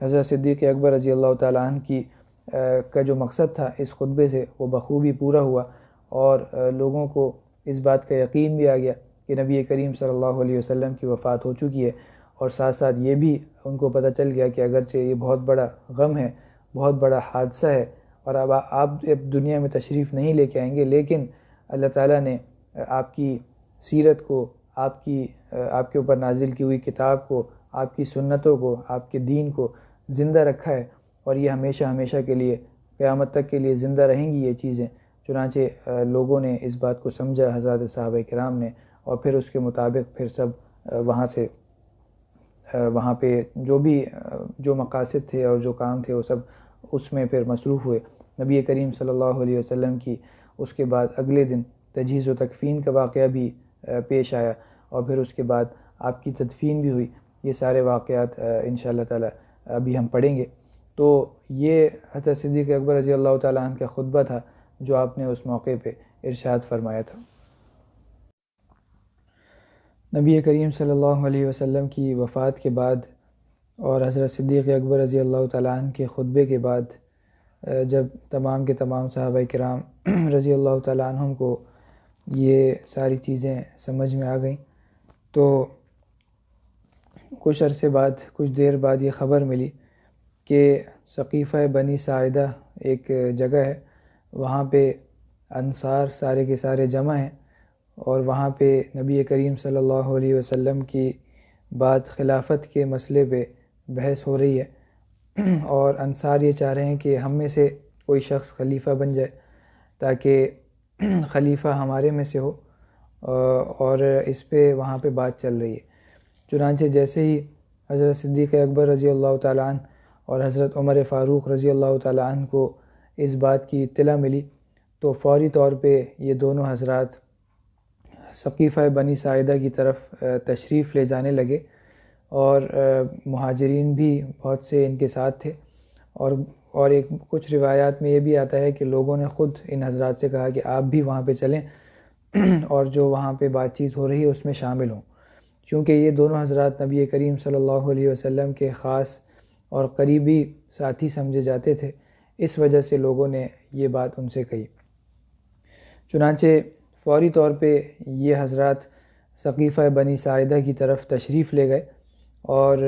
حضرت صدیق اکبر رضی اللہ تعالیٰ عنہ کا جو مقصد تھا اس خطبے سے وہ بخوبی پورا ہوا، اور لوگوں کو اس بات کا یقین بھی آ گیا کہ نبی کریم صلی اللہ علیہ وسلم کی وفات ہو چکی ہے، اور ساتھ ساتھ یہ بھی ان کو پتہ چل گیا کہ اگرچہ یہ بہت بڑا غم ہے، بہت بڑا حادثہ ہے، اور اب آپ دنیا میں تشریف نہیں لے کے آئیں گے، لیکن اللہ تعالیٰ نے آپ کی سیرت کو، آپ کے اوپر نازل کی ہوئی کتاب کو، آپ کی سنتوں کو، آپ کے دین کو زندہ رکھا ہے، اور یہ ہمیشہ ہمیشہ کے لیے قیامت تک کے لیے زندہ رہیں گی یہ چیزیں۔ چنانچہ لوگوں نے اس بات کو سمجھا، حضرات صحابہ کرام نے، اور پھر اس کے مطابق پھر سب وہاں پہ جو مقاصد تھے اور جو کام تھے وہ سب اس میں پھر مصروف ہوئے۔ نبی کریم صلی اللہ علیہ وسلم کی اس کے بعد اگلے دن تجہیز و تکفین کا واقعہ بھی پیش آیا، اور پھر اس کے بعد آپ کی تدفین بھی ہوئی۔ یہ سارے واقعات انشاءاللہ تعالی ابھی ہم پڑھیں گے۔ تو یہ حضرت صدیق اکبر رضی اللہ تعالیٰ عنہ کا خطبہ تھا جو آپ نے اس موقع پہ ارشاد فرمایا تھا۔ نبی کریم صلی اللہ علیہ وسلم کی وفات کے بعد اور حضرت صدیق اکبر رضی اللہ تعالیٰ عنہ کے خطبے کے بعد جب تمام کے تمام صحابہ کرام رضی اللہ تعالیٰ عنہم کو یہ ساری چیزیں سمجھ میں آ گئیں، تو کچھ عرصے بعد، کچھ دیر بعد یہ خبر ملی کہ ثقیفہ بنی ساعدہ ایک جگہ ہے، وہاں پہ انصار سارے کے سارے جمع ہیں، اور وہاں پہ نبی کریم صلی اللہ علیہ وسلم کی بات خلافت کے مسئلے پہ بحث ہو رہی ہے، اور انصار یہ چاہ رہے ہیں کہ ہم میں سے کوئی شخص خلیفہ بن جائے تاکہ خلیفہ ہمارے میں سے ہو، اور اس پہ وہاں پہ بات چل رہی ہے۔ چنانچہ جیسے ہی حضرت صدیق اکبر رضی اللہ تعالیٰ عنہ اور حضرت عمر فاروق رضی اللہ تعالیٰ عنہ کو اس بات کی اطلاع ملی، تو فوری طور پہ یہ دونوں حضرات ثقیفہ بنی ساعدہ کی طرف تشریف لے جانے لگے، اور مہاجرین بھی بہت سے ان کے ساتھ تھے، اور کچھ روایات میں یہ بھی آتا ہے کہ لوگوں نے خود ان حضرات سے کہا کہ آپ بھی وہاں پہ چلیں اور جو وہاں پہ بات چیت ہو رہی ہے اس میں شامل ہوں، کیونکہ یہ دونوں حضرات نبی کریم صلی اللہ علیہ وسلم کے خاص اور قریبی ساتھی سمجھے جاتے تھے، اس وجہ سے لوگوں نے یہ بات ان سے کہی۔ چنانچہ فوری طور پہ یہ حضرات ثقیفہ بنی ساعدہ کی طرف تشریف لے گئے، اور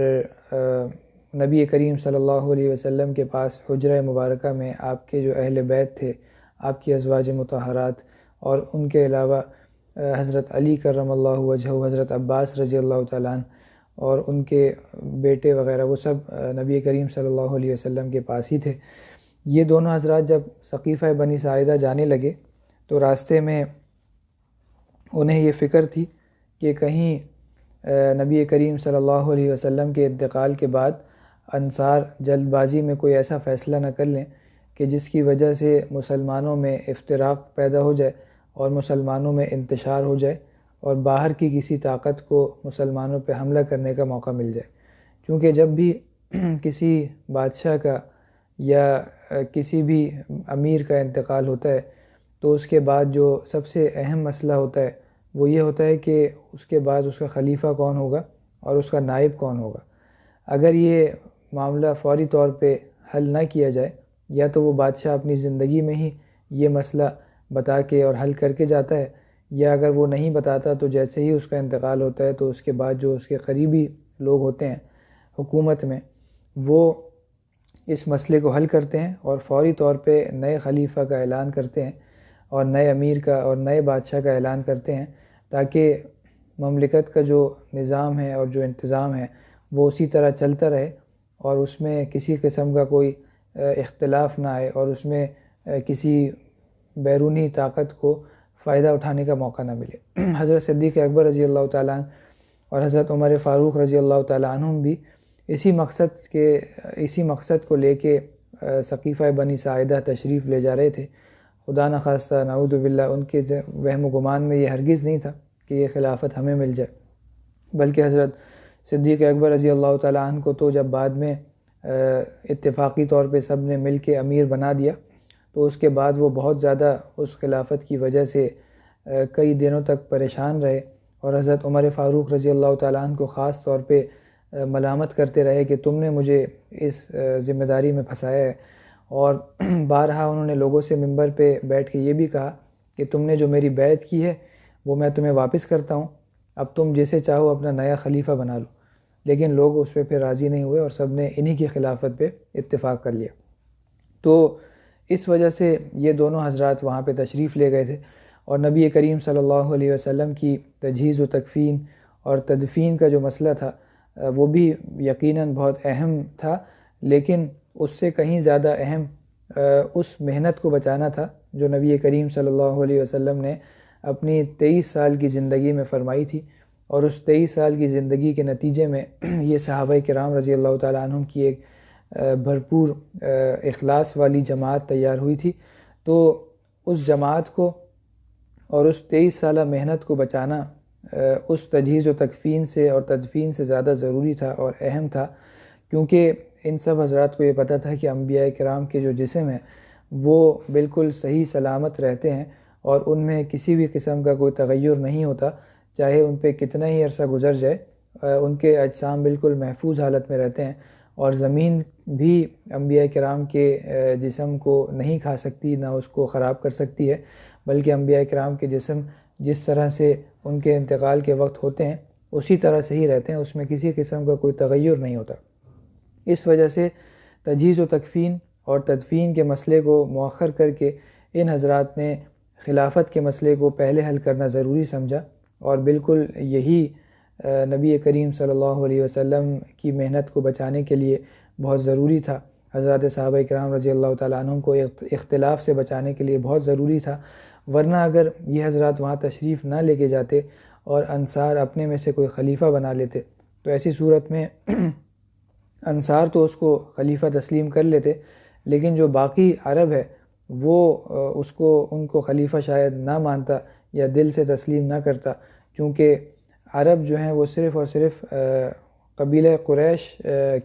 نبی کریم صلی اللہ علیہ وسلم کے پاس حجرہ مبارکہ میں آپ کے جو اہل بیت تھے، آپ کی ازواج مطہرات، اور ان کے علاوہ حضرت علی کرم اللہ وجہہ، حضرت عباس رضی اللہ تعالیٰ عنہ اور ان کے بیٹے وغیرہ، وہ سب نبی کریم صلی اللہ علیہ وسلم کے پاس ہی تھے۔ یہ دونوں حضرات جب ثقیفہ بنی ساعدہ جانے لگے تو راستے میں انہیں یہ فکر تھی کہ کہیں نبی کریم صلی اللہ علیہ وسلم کے انتقال کے بعد انصار جلد بازی میں کوئی ایسا فیصلہ نہ کر لیں کہ جس کی وجہ سے مسلمانوں میں افتراق پیدا ہو جائے اور مسلمانوں میں انتشار ہو جائے، اور باہر کی کسی طاقت کو مسلمانوں پہ حملہ کرنے کا موقع مل جائے۔ کیونکہ جب بھی کسی بادشاہ کا یا کسی بھی امیر کا انتقال ہوتا ہے تو اس کے بعد جو سب سے اہم مسئلہ ہوتا ہے وہ یہ ہوتا ہے کہ اس کے بعد اس کا خلیفہ کون ہوگا اور اس کا نائب کون ہوگا۔ اگر یہ معاملہ فوری طور پہ حل نہ کیا جائے، یا تو وہ بادشاہ اپنی زندگی میں ہی یہ مسئلہ بتا کے اور حل کر کے جاتا ہے، یا اگر وہ نہیں بتاتا تو جیسے ہی اس کا انتقال ہوتا ہے تو اس کے بعد جو اس کے قریبی لوگ ہوتے ہیں حکومت میں، وہ اس مسئلے کو حل کرتے ہیں اور فوری طور پہ نئے خلیفہ کا اعلان کرتے ہیں اور نئے امیر کا اور نئے بادشاہ کا اعلان کرتے ہیں، تاکہ مملکت کا جو نظام ہے اور جو انتظام ہے وہ اسی طرح چلتا رہے، اور اس میں کسی قسم کا کوئی اختلاف نہ آئے، اور اس میں کسی بیرونی طاقت کو فائدہ اٹھانے کا موقع نہ ملے۔ حضرت صدیق اکبر رضی اللہ تعالیٰ عنہ اور حضرت عمر فاروق رضی اللہ تعالیٰ عنہم بھی اسی مقصد کو لے کے ثقیفہ بنی ساعدہ تشریف لے جا رہے تھے۔ خدا نخواستہ نعوذ باللہ ان کے وہم و گمان میں یہ ہرگز نہیں تھا کہ یہ خلافت ہمیں مل جائے، بلکہ حضرت صدیق اکبر رضی اللہ تعالیٰ عنہ کو تو جب بعد میں اتفاقی طور پہ سب نے مل کے امیر بنا دیا، تو اس کے بعد وہ بہت زیادہ اس خلافت کی وجہ سے کئی دنوں تک پریشان رہے، اور حضرت عمر فاروق رضی اللہ تعالیٰ عنہ کو خاص طور پہ ملامت کرتے رہے کہ تم نے مجھے اس ذمہ داری میں پھنسایا ہے، اور بارہا انہوں نے لوگوں سے ممبر پہ بیٹھ کے یہ بھی کہا کہ تم نے جو میری بیعت کی ہے وہ میں تمہیں واپس کرتا ہوں، اب تم جسے چاہو اپنا نیا خلیفہ بنا لو۔ لیکن لوگ اس پہ پھر راضی نہیں ہوئے اور سب نے انہی کی خلافت پہ اتفاق کر لیا۔ تو اس وجہ سے یہ دونوں حضرات وہاں پہ تشریف لے گئے تھے، اور نبی کریم صلی اللہ علیہ وسلم کی تجہیز و تکفین اور تدفین کا جو مسئلہ تھا وہ بھی یقیناً بہت اہم تھا، لیکن اس سے کہیں زیادہ اہم اس محنت کو بچانا تھا جو نبی کریم صلی اللہ علیہ وسلم نے اپنی 23 سال کی زندگی میں فرمائی تھی، اور اس 23 سال کی زندگی کے نتیجے میں یہ صحابہ کرام رضی اللہ تعالیٰ عنہم کی ایک بھرپور اخلاص والی جماعت تیار ہوئی تھی۔ تو اس جماعت کو اور اس 23 سالہ محنت کو بچانا اس تجہیز و تکفین سے اور تدفین سے زیادہ ضروری تھا اور اہم تھا، کیونکہ ان سب حضرات کو یہ پتہ تھا کہ انبیاء کرام کے جو جسم ہیں وہ بالکل صحیح سلامت رہتے ہیں، اور ان میں کسی بھی قسم کا کوئی تغیر نہیں ہوتا، چاہے ان پہ کتنا ہی عرصہ گزر جائے، ان کے اجسام بالکل محفوظ حالت میں رہتے ہیں، اور زمین بھی انبیاء کرام کے جسم کو نہیں کھا سکتی، نہ اس کو خراب کر سکتی ہے، بلکہ انبیاء کرام کے جسم جس طرح سے ان کے انتقال کے وقت ہوتے ہیں اسی طرح سے ہی رہتے ہیں، اس میں کسی قسم کا کوئی تغیر نہیں ہوتا۔ اس وجہ سے تجہیز و تکفین اور تدفین کے مسئلے کو مؤخر کر کے ان حضرات نے خلافت کے مسئلے کو پہلے حل کرنا ضروری سمجھا، اور بالکل یہی نبی کریم صلی اللہ علیہ وسلم کی محنت کو بچانے کے لیے بہت ضروری تھا۔ حضرات صحابہ کرام رضی اللہ تعالیٰ عنہم کو اختلاف سے بچانے کے لیے بہت ضروری تھا، ورنہ اگر یہ حضرات وہاں تشریف نہ لے کے جاتے اور انصار اپنے میں سے کوئی خلیفہ بنا لیتے تو ایسی صورت میں انصار تو اس کو خلیفہ تسلیم کر لیتے، لیکن جو باقی عرب ہے وہ ان کو خلیفہ شاید نہ مانتا یا دل سے تسلیم نہ کرتا، چونکہ عرب جو ہیں وہ صرف اور صرف قبیلہ قریش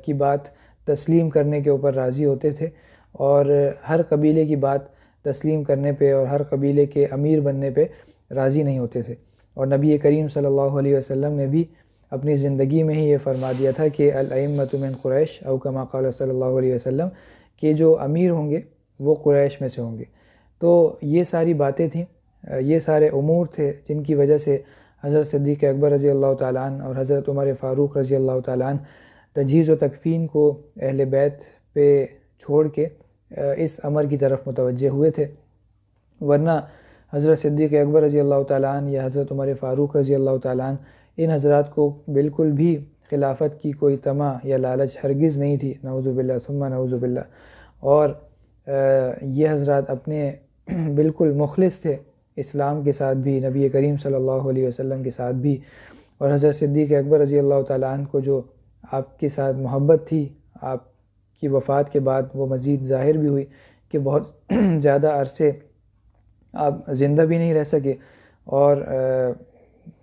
کی بات تسلیم کرنے کے اوپر راضی ہوتے تھے، اور ہر قبیلے کی بات تسلیم کرنے پہ اور ہر قبیلے کے امیر بننے پہ راضی نہیں ہوتے تھے۔ اور نبی کریم صلی اللہ علیہ وسلم نے بھی اپنی زندگی میں ہی یہ فرما دیا تھا کہ الائمۃ من قریش او کما قال صلی اللہ علیہ وسلم، کہ جو امیر ہوں گے وہ قریش میں سے ہوں گے۔ تو یہ ساری باتیں تھیں، یہ سارے امور تھے جن کی وجہ سے حضرت صدیق اکبر رضی اللہ تعالیٰ عنہ اور حضرت عمر فاروق رضی اللہ تعالیٰ عنہ تجہیز و تکفین کو اہل بیت پہ چھوڑ کے اس امر کی طرف متوجہ ہوئے تھے، ورنہ حضرت صدیق اکبر رضی اللہ تعالیٰ عنہ یا حضرت عمر فاروق رضی اللہ تعالیٰ عنہ ان حضرات کو بالکل بھی خلافت کی کوئی طمع یا لالچ ہرگز نہیں تھی، نعوذ باللہ ثم نعوذ باللہ، اور یہ حضرات اپنے بالکل مخلص تھے اسلام کے ساتھ بھی، نبی کریم صلی اللہ علیہ وسلم کے ساتھ بھی، اور حضرت صدیق اکبر رضی اللہ تعالیٰ عنہ کو جو آپ کے ساتھ محبت تھی آپ کی وفات کے بعد وہ مزید ظاہر بھی ہوئی کہ بہت زیادہ عرصے آپ زندہ بھی نہیں رہ سکے، اور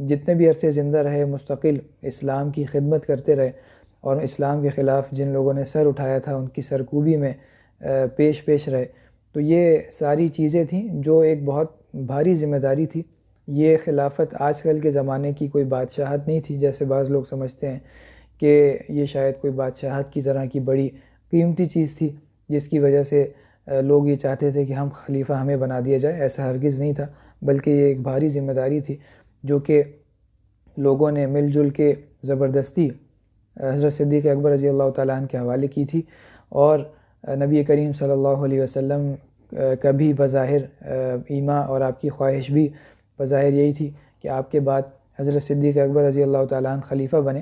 جتنے بھی عرصے زندہ رہے مستقل اسلام کی خدمت کرتے رہے، اور اسلام کے خلاف جن لوگوں نے سر اٹھایا تھا ان کی سرکوبی میں پیش رہے۔ تو یہ ساری چیزیں تھیں جو ایک بہت بھاری ذمہ داری تھی۔ یہ خلافت آج کل کے زمانے کی کوئی بادشاہت نہیں تھی، جیسے بعض لوگ سمجھتے ہیں کہ یہ شاید کوئی بادشاہت کی طرح کی بڑی قیمتی چیز تھی جس کی وجہ سے لوگ یہ چاہتے تھے کہ ہم خلیفہ ہمیں بنا دیا جائے۔ ایسا ہرگز نہیں تھا، بلکہ یہ ایک بھاری ذمہ داری تھی جو کہ لوگوں نے مل جل کے زبردستی حضرت صدیق اکبر رضی اللہ تعالیٰ عنہ کے حوالے کی تھی، اور نبی کریم صلی اللہ علیہ وسلم کا بھی بظاہر ایما اور آپ کی خواہش بھی بظاہر یہی تھی کہ آپ کے بعد حضرت صدیق اکبر رضی اللہ تعالیٰ عنہ خلیفہ بنے،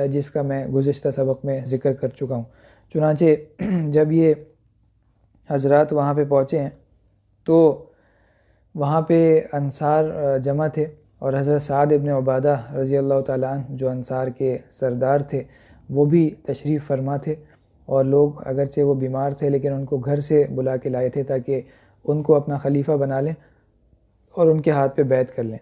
جس کا میں گزشتہ سبق میں ذکر کر چکا ہوں۔ چنانچہ جب یہ حضرات وہاں پہ پہنچے ہیں تو وہاں پہ انصار جمع تھے، اور حضرت سعد ابن عبادہ رضی اللہ تعالیٰ عنہ جو انصار کے سردار تھے وہ بھی تشریف فرما تھے، اور لوگ اگرچہ وہ بیمار تھے لیکن ان کو گھر سے بلا کے لائے تھے تاکہ ان کو اپنا خلیفہ بنا لیں اور ان کے ہاتھ پہ بیعت کر لیں۔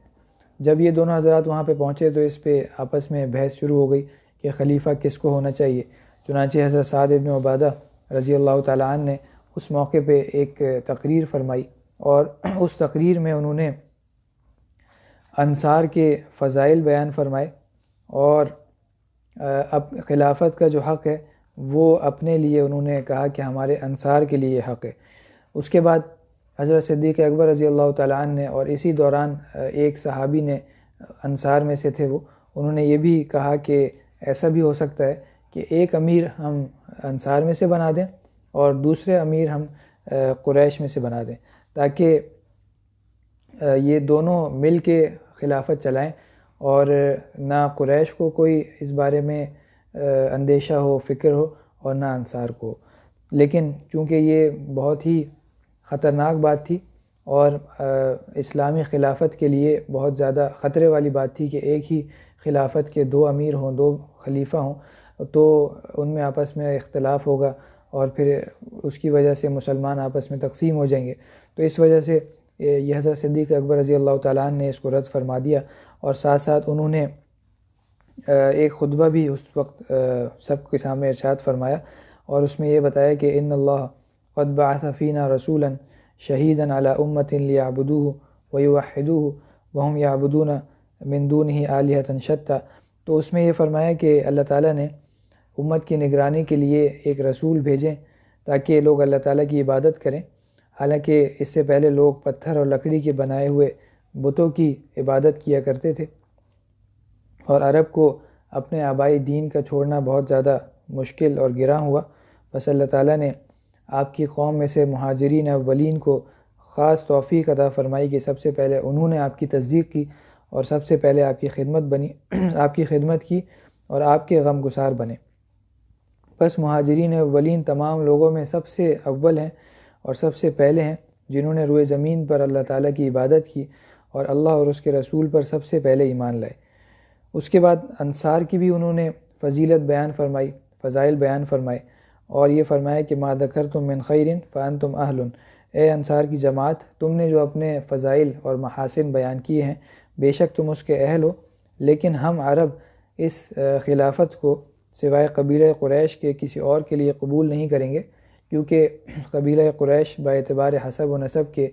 جب یہ دونوں حضرات وہاں پہ پہنچے تو اس پہ آپس میں بحث شروع ہو گئی کہ خلیفہ کس کو ہونا چاہیے۔ چنانچہ حضرت سعد ابن عبادہ رضی اللہ تعالیٰ عنہ نے اس موقع پہ ایک تقریر فرمائی، اور اس تقریر میں انہوں نے انصار کے فضائل بیان فرمائے، اور اب خلافت کا جو حق ہے وہ اپنے لیے انہوں نے کہا کہ ہمارے انصار کے لیے یہ حق ہے۔ اس کے بعد حضرت صدیق اکبر رضی اللہ تعالیٰ عنہ نے، اور اسی دوران ایک صحابی نے انصار میں سے تھے وہ، انہوں نے یہ بھی کہا کہ ایسا بھی ہو سکتا ہے کہ ایک امیر ہم انصار میں سے بنا دیں اور دوسرے امیر ہم قریش میں سے بنا دیں، تاکہ یہ دونوں مل کے خلافت چلائیں اور نہ قریش کو کوئی اس بارے میں اندیشہ ہو، فکر ہو، اور نہ انصار کو۔ لیکن چونکہ یہ بہت ہی خطرناک بات تھی اور اسلامی خلافت کے لیے بہت زیادہ خطرے والی بات تھی کہ ایک ہی خلافت کے دو امیر ہوں، دو خلیفہ ہوں، تو ان میں آپس میں اختلاف ہوگا اور پھر اس کی وجہ سے مسلمان آپس میں تقسیم ہو جائیں گے۔ تو اس وجہ سے یہ حضرت صدیق اکبر رضی اللہ تعالیٰ عنہ نے اس کو رد فرما دیا، اور ساتھ ساتھ انہوں نے ایک خطبہ بھی اس وقت سب کے سامنے ارشاد فرمایا، اور اس میں یہ بتایا کہ ان اللہ قد بعث فینا رسولا شہیدا علی امت لیعبدوہ ویوحدوہ وہم یعبدون من دونہ آلہۃ شتیٰ۔ تو اس میں یہ فرمایا کہ اللہ تعالیٰ نے امت کی نگرانی کے لیے ایک رسول بھیجیں تاکہ لوگ اللہ تعالیٰ کی عبادت کریں، حالانکہ اس سے پہلے لوگ پتھر اور لکڑی کے بنائے ہوئے بتوں کی عبادت کیا کرتے تھے، اور عرب کو اپنے آبائی دین کا چھوڑنا بہت زیادہ مشکل اور گراں ہوا۔ بس اللہ تعالیٰ نے آپ کی قوم میں سے مہاجرین اولین کو خاص توفیق عطا فرمائی کہ سب سے پہلے انہوں نے آپ کی تصدیق کی اور سب سے پہلے آپ کی خدمت کی اور آپ کے غم گسار بنے۔ بس مہاجرین اولین تمام لوگوں میں سب سے اول ہیں اور سب سے پہلے ہیں جنہوں نے روئے زمین پر اللہ تعالیٰ کی عبادت کی اور اللہ اور اس کے رسول پر سب سے پہلے ایمان لائے۔ اس کے بعد انصار کی بھی انہوں نے فضیلت بیان فرمائی، فضائل بیان فرمائے، اور یہ فرمایا کہ ما ذکرتم من خیر فانتم اہل، اے انصار کی جماعت، تم نے جو اپنے فضائل اور محاسن بیان کیے ہیں بے شک تم اس کے اہل ہو، لیکن ہم عرب اس خلافت کو سوائے قبیلہ قریش کے کسی اور کے لیے قبول نہیں کریں گے، کیونکہ قبیلہ قریش باعتبار حسب و نسب کے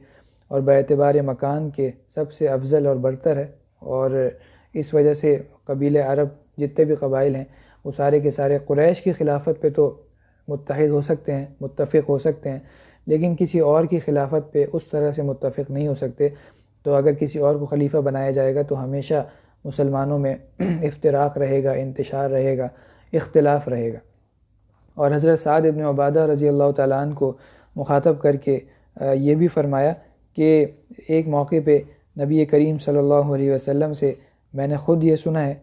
اور باعتبار مکان کے سب سے افضل اور برتر ہے، اور اس وجہ سے قبیلہ عرب جتنے بھی قبائل ہیں وہ سارے کے سارے قریش کی خلافت پہ تو متحد ہو سکتے ہیں، متفق ہو سکتے ہیں، لیکن کسی اور کی خلافت پہ اس طرح سے متفق نہیں ہو سکتے۔ تو اگر کسی اور کو خلیفہ بنایا جائے گا تو ہمیشہ مسلمانوں میں افتراق رہے گا، انتشار رہے گا، اختلاف رہے گا۔ اور حضرت سعد بن عبادہ رضی اللہ تعالیٰ عنہ کو مخاطب کر کے یہ بھی فرمایا کہ ایک موقع پہ نبی کریم صلی اللہ علیہ وسلم سے میں نے خود یہ سنا ہے،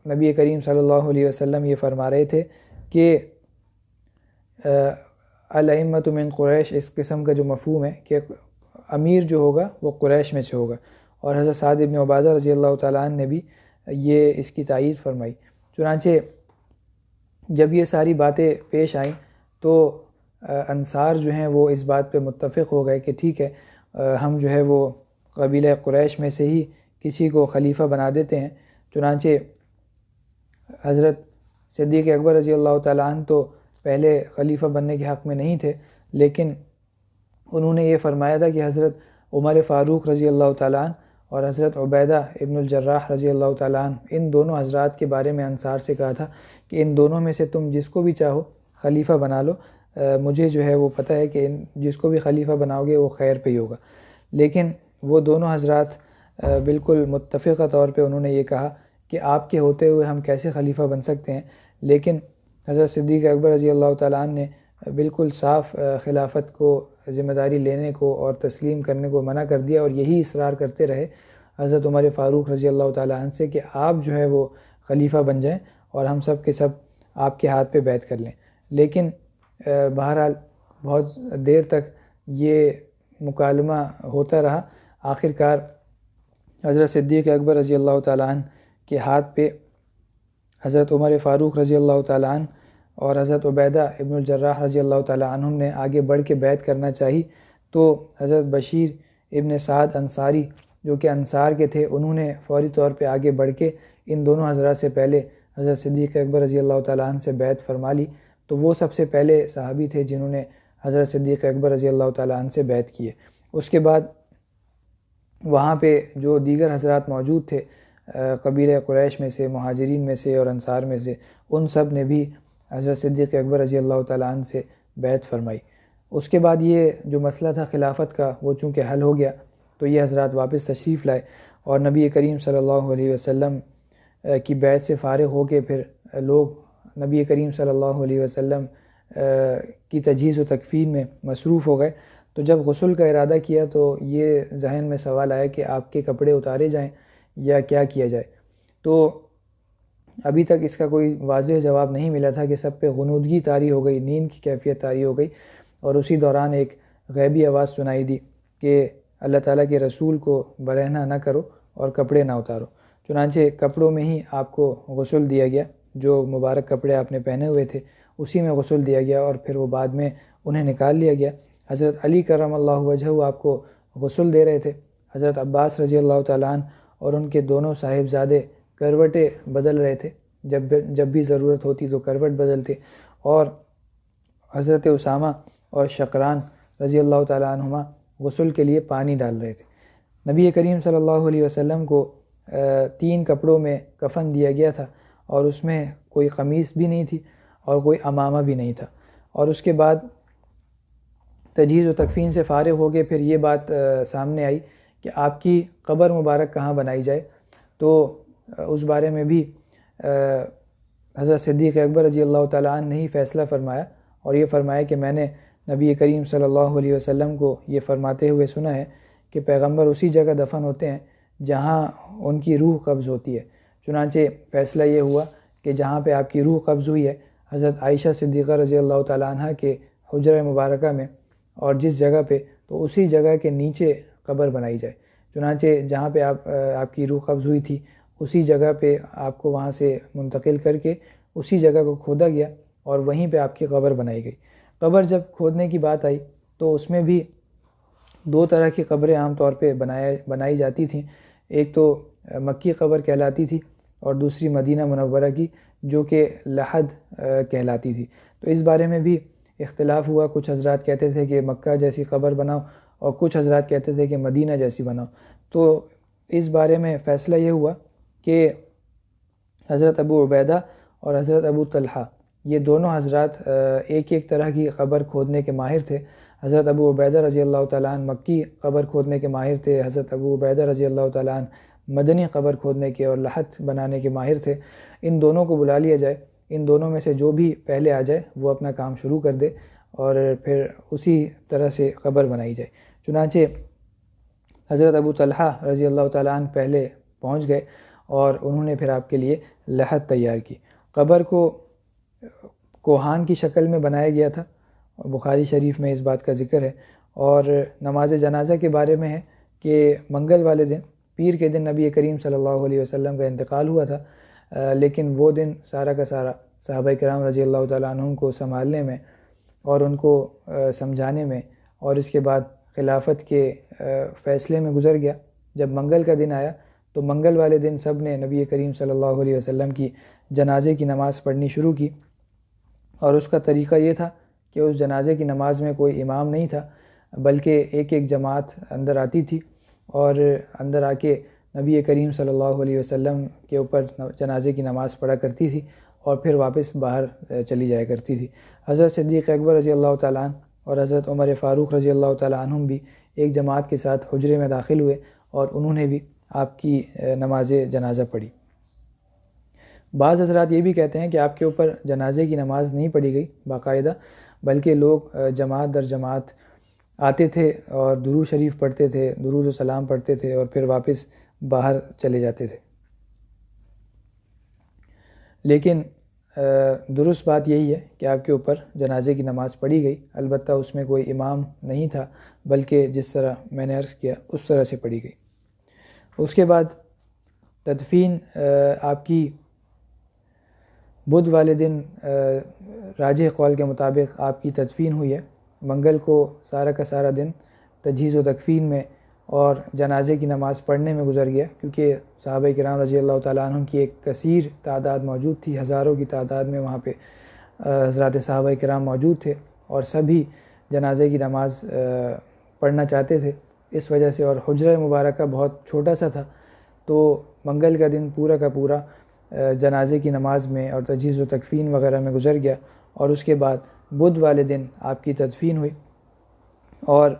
نبی کریم صلی اللہ علیہ وسلم یہ فرما رہے تھے کہ الائمۃ من قریش، اس قسم کا جو مفہوم ہے کہ امیر جو ہوگا وہ قریش میں سے ہوگا، اور حضرت سعد بن عبادہ رضی اللہ تعالیٰ عنہ نے بھی یہ اس کی تائید فرمائی۔ چنانچہ جب یہ ساری باتیں پیش آئیں تو انصار جو ہیں وہ اس بات پہ متفق ہو گئے کہ ٹھیک ہے، ہم جو ہے وہ قبیلہ قریش میں سے ہی کسی کو خلیفہ بنا دیتے ہیں۔ چنانچہ حضرت صدیق اکبر رضی اللہ تعالیٰ عنہ تو پہلے خلیفہ بننے کے حق میں نہیں تھے، لیکن انہوں نے یہ فرمایا تھا کہ حضرت عمر فاروق رضی اللہ تعالیٰ عنہ اور حضرت عبیدہ ابن الجراح رضی اللہ تعالیٰ عنہ، ان دونوں حضرات کے بارے میں انصار سے کہا تھا کہ ان دونوں میں سے تم جس کو بھی چاہو خلیفہ بنا لو، مجھے جو ہے وہ پتہ ہے کہ جس کو بھی خلیفہ بناؤ گے وہ خیر پہ ہی ہوگا۔ لیکن وہ دونوں حضرات بالکل متفقہ طور پہ انہوں نے یہ کہا کہ آپ کے ہوتے ہوئے ہم کیسے خلیفہ بن سکتے ہیں، لیکن حضرت صدیق اکبر رضی اللہ تعالیٰ عنہ نے بالکل صاف خلافت کو ذمہ داری لینے کو اور تسلیم کرنے کو منع کر دیا، اور یہی اصرار کرتے رہے حضرت عمر فاروق رضی اللہ تعالیٰ عنہ سے کہ آپ جو ہے وہ خلیفہ بن جائیں اور ہم سب کے سب آپ کے ہاتھ پہ بیعت کر لیں۔ لیکن بہرحال بہت دیر تک یہ مکالمہ ہوتا رہا، آخر کار حضرت صدیق اکبر رضی اللہ تعالیٰ عنہ کے ہاتھ پہ حضرت عمر فاروق رضی اللہ تعالیٰ عنہ اور حضرت عبیدہ ابن الجراح رضی اللہ تعالیٰ عنہ نے آگے بڑھ کے بیعت کرنا چاہی، تو حضرت بشیر ابن سعد انصاری جو کہ انصار کے تھے، انہوں نے فوری طور پہ آگے بڑھ کے ان دونوں حضرات سے پہلے حضرت صدیق اکبر رضی اللہ تعالیٰ عنہ سے بیعت فرما لی۔ تو وہ سب سے پہلے صحابی تھے جنہوں نے حضرت صدیق اکبر رضی اللہ تعالیٰ عنہ سے بیعت کیے۔ اس کے بعد وہاں پہ جو دیگر حضرات موجود تھے قبیلہ قریش میں سے، مہاجرین میں سے اور انصار میں سے، ان سب نے بھی حضرت صدیق اکبر رضی اللہ تعالیٰ عنہ سے بیعت فرمائی۔ اس کے بعد یہ جو مسئلہ تھا خلافت کا وہ چونکہ حل ہو گیا، تو یہ حضرات واپس تشریف لائے اور نبی کریم صلی اللہ علیہ وسلم کی بیعت سے فارغ ہو کے پھر لوگ نبی کریم صلی اللہ علیہ وسلم کی تجہیز و تکفین میں مصروف ہو گئے۔ تو جب غسل کا ارادہ کیا تو یہ ذہن میں سوال آیا کہ آپ کے کپڑے اتارے جائیں یا کیا کیا جائے۔ تو ابھی تک اس کا کوئی واضح جواب نہیں ملا تھا کہ سب پہ غنودگی طاری ہو گئی، نیند کی کیفیت طاری ہو گئی، اور اسی دوران ایک غیبی آواز سنائی دی کہ اللہ تعالیٰ کے رسول کو برہنہ نہ کرو اور کپڑے نہ اتارو۔ چنانچہ کپڑوں میں ہی آپ کو غسل دیا گیا، جو مبارک کپڑے آپ نے پہنے ہوئے تھے اسی میں غسل دیا گیا، اور پھر وہ بعد میں انہیں نکال لیا گیا۔ حضرت علی کرم اللہ وجہہ آپ کو غسل دے رہے تھے، حضرت عباس رضی اللہ تعالیٰ عنہ اور ان کے دونوں صاحبزادے کروٹیں بدل رہے تھے، جب بھی ضرورت ہوتی تو کروٹ بدلتے، اور حضرت اسامہ اور شقران رضی اللہ تعالیٰ عنہما غسل کے لیے پانی ڈال رہے تھے۔ نبی کریم صلی اللہ علیہ وسلم کو 3 کپڑوں میں کفن دیا گیا تھا، اور اس میں کوئی قمیص بھی نہیں تھی اور کوئی عمامہ بھی نہیں تھا۔ اور اس کے بعد تجہیز و تکفین سے فارغ ہو گئے، پھر یہ بات سامنے آئی کہ آپ کی قبر مبارک کہاں بنائی جائے، تو اس بارے میں بھی حضرت صدیق اکبر رضی اللہ تعالیٰ عنہ نے ہی فیصلہ فرمایا، اور یہ فرمایا کہ میں نے نبی کریم صلی اللہ علیہ وسلم کو یہ فرماتے ہوئے سنا ہے کہ پیغمبر اسی جگہ دفن ہوتے ہیں جہاں ان کی روح قبض ہوتی ہے۔ چنانچہ فیصلہ یہ ہوا کہ جہاں پہ آپ کی روح قبض ہوئی ہے حضرت عائشہ صدیقہ رضی اللہ تعالیٰ عنہ کے حجرہ مبارکہ میں، اور جس جگہ پہ تو اسی جگہ کے نیچے قبر بنائی جائے۔ چنانچہ جہاں پہ آپ کی روح قبض ہوئی تھی اسی جگہ پہ آپ کو وہاں سے منتقل کر کے اسی جگہ کو کھودا گیا، اور وہیں پہ آپ کی قبر بنائی گئی۔ قبر جب کھودنے کی بات آئی تو اس میں بھی 2 طرح کی قبریں عام طور پہ بنائی جاتی تھیں، ایک تو مکی قبر کہلاتی تھی اور دوسری مدینہ منورہ کی جو کہ لحد کہلاتی تھی۔ تو اس بارے میں بھی اختلاف ہوا، کچھ حضرات کہتے تھے کہ مکہ جیسی قبر بناؤ، اور کچھ حضرات کہتے تھے کہ مدینہ جیسی بناؤ۔ تو اس بارے میں فیصلہ یہ ہوا کہ حضرت ابو عبیدہ اور حضرت ابو طلحہ یہ دونوں حضرات ایک طرح کی قبر کھودنے کے ماہر تھے۔ حضرت ابو عبیدہ رضی اللہ تعالیٰ عنہ مکی قبر کھودنے کے ماہر تھے، حضرت ابو عبیدہ رضی اللہ تعالیٰ عنہ مدنی قبر کھودنے کے اور لحد بنانے کے ماہر تھے۔ ان دونوں کو بلا لیا جائے، ان دونوں میں سے جو بھی پہلے آ جائے وہ اپنا کام شروع کر دے، اور پھر اسی طرح سے قبر بنائی جائے۔ چنانچہ حضرت ابو طلحہ رضی اللہ تعالیٰ عنہ پہلے پہنچ گئے، اور انہوں نے پھر آپ کے لیے لحد تیار کی۔ قبر کو کوہان کی شکل میں بنایا گیا تھا، بخاری شریف میں اس بات کا ذکر ہے، اور نماز جنازہ کے بارے میں ہے کہ منگل والے دن، پیر کے دن نبی کریم صلی اللہ علیہ وسلم کا انتقال ہوا تھا، لیکن وہ دن سارا کا سارا صحابہ کرام رضی اللہ تعالیٰ عنہم کو سنبھالنے میں اور ان کو سمجھانے میں اور اس کے بعد خلافت کے فیصلے میں گزر گیا۔ جب منگل کا دن آیا تو منگل والے دن سب نے نبی کریم صلی اللہ علیہ وسلم کی جنازے کی نماز پڑھنی شروع کی، اور اس کا طریقہ یہ تھا کہ اس جنازے کی نماز میں کوئی امام نہیں تھا، بلکہ ایک جماعت اندر آتی تھی اور اندر آ کے نبی کریم صلی اللہ علیہ وسلم کے اوپر جنازے کی نماز پڑھا کرتی تھی، اور پھر واپس باہر چلی جایا کرتی تھی۔ حضرت صدیق اکبر رضی اللہ تعالیٰ عنہ اور حضرت عمر فاروق رضی اللہ تعالیٰ عنہم بھی ایک جماعت کے ساتھ حجرے میں داخل ہوئے، اور انہوں نے بھی آپ کی نماز جنازہ پڑھی۔ بعض حضرات یہ بھی کہتے ہیں کہ آپ کے اوپر جنازے کی نماز نہیں پڑھی گئی باقاعدہ، بلکہ لوگ جماعت در جماعت آتے تھے اور درود شریف پڑھتے تھے، درود و سلام پڑھتے تھے، اور پھر واپس باہر چلے جاتے تھے۔ لیکن درست بات یہی ہے کہ آپ کے اوپر جنازے کی نماز پڑھی گئی، البتہ اس میں کوئی امام نہیں تھا، بلکہ جس طرح میں نے عرض کیا اس طرح سے پڑھی گئی۔ اس کے بعد تدفین آپ کی بدھ والے دن راجح قول کے مطابق آپ کی تدفین ہوئی ہے۔ منگل کو سارا کا سارا دن تجہیز و تکفین میں اور جنازے کی نماز پڑھنے میں گزر گیا، کیونکہ صحابہ کرام رضی اللہ تعالیٰ عنہ کی ایک کثیر تعداد موجود تھی، ہزاروں کی تعداد میں وہاں پہ حضرات صحابہ کرام موجود تھے، اور سبھی جنازے کی نماز پڑھنا چاہتے تھے۔ اس وجہ سے، اور حجرہ مبارکہ بہت چھوٹا سا تھا، تو منگل کا دن پورا کا پورا جنازے کی نماز میں اور تجہیز و تکفین وغیرہ میں گزر گیا، اور اس کے بعد بدھ والے دن آپ کی تدفین ہوئی، اور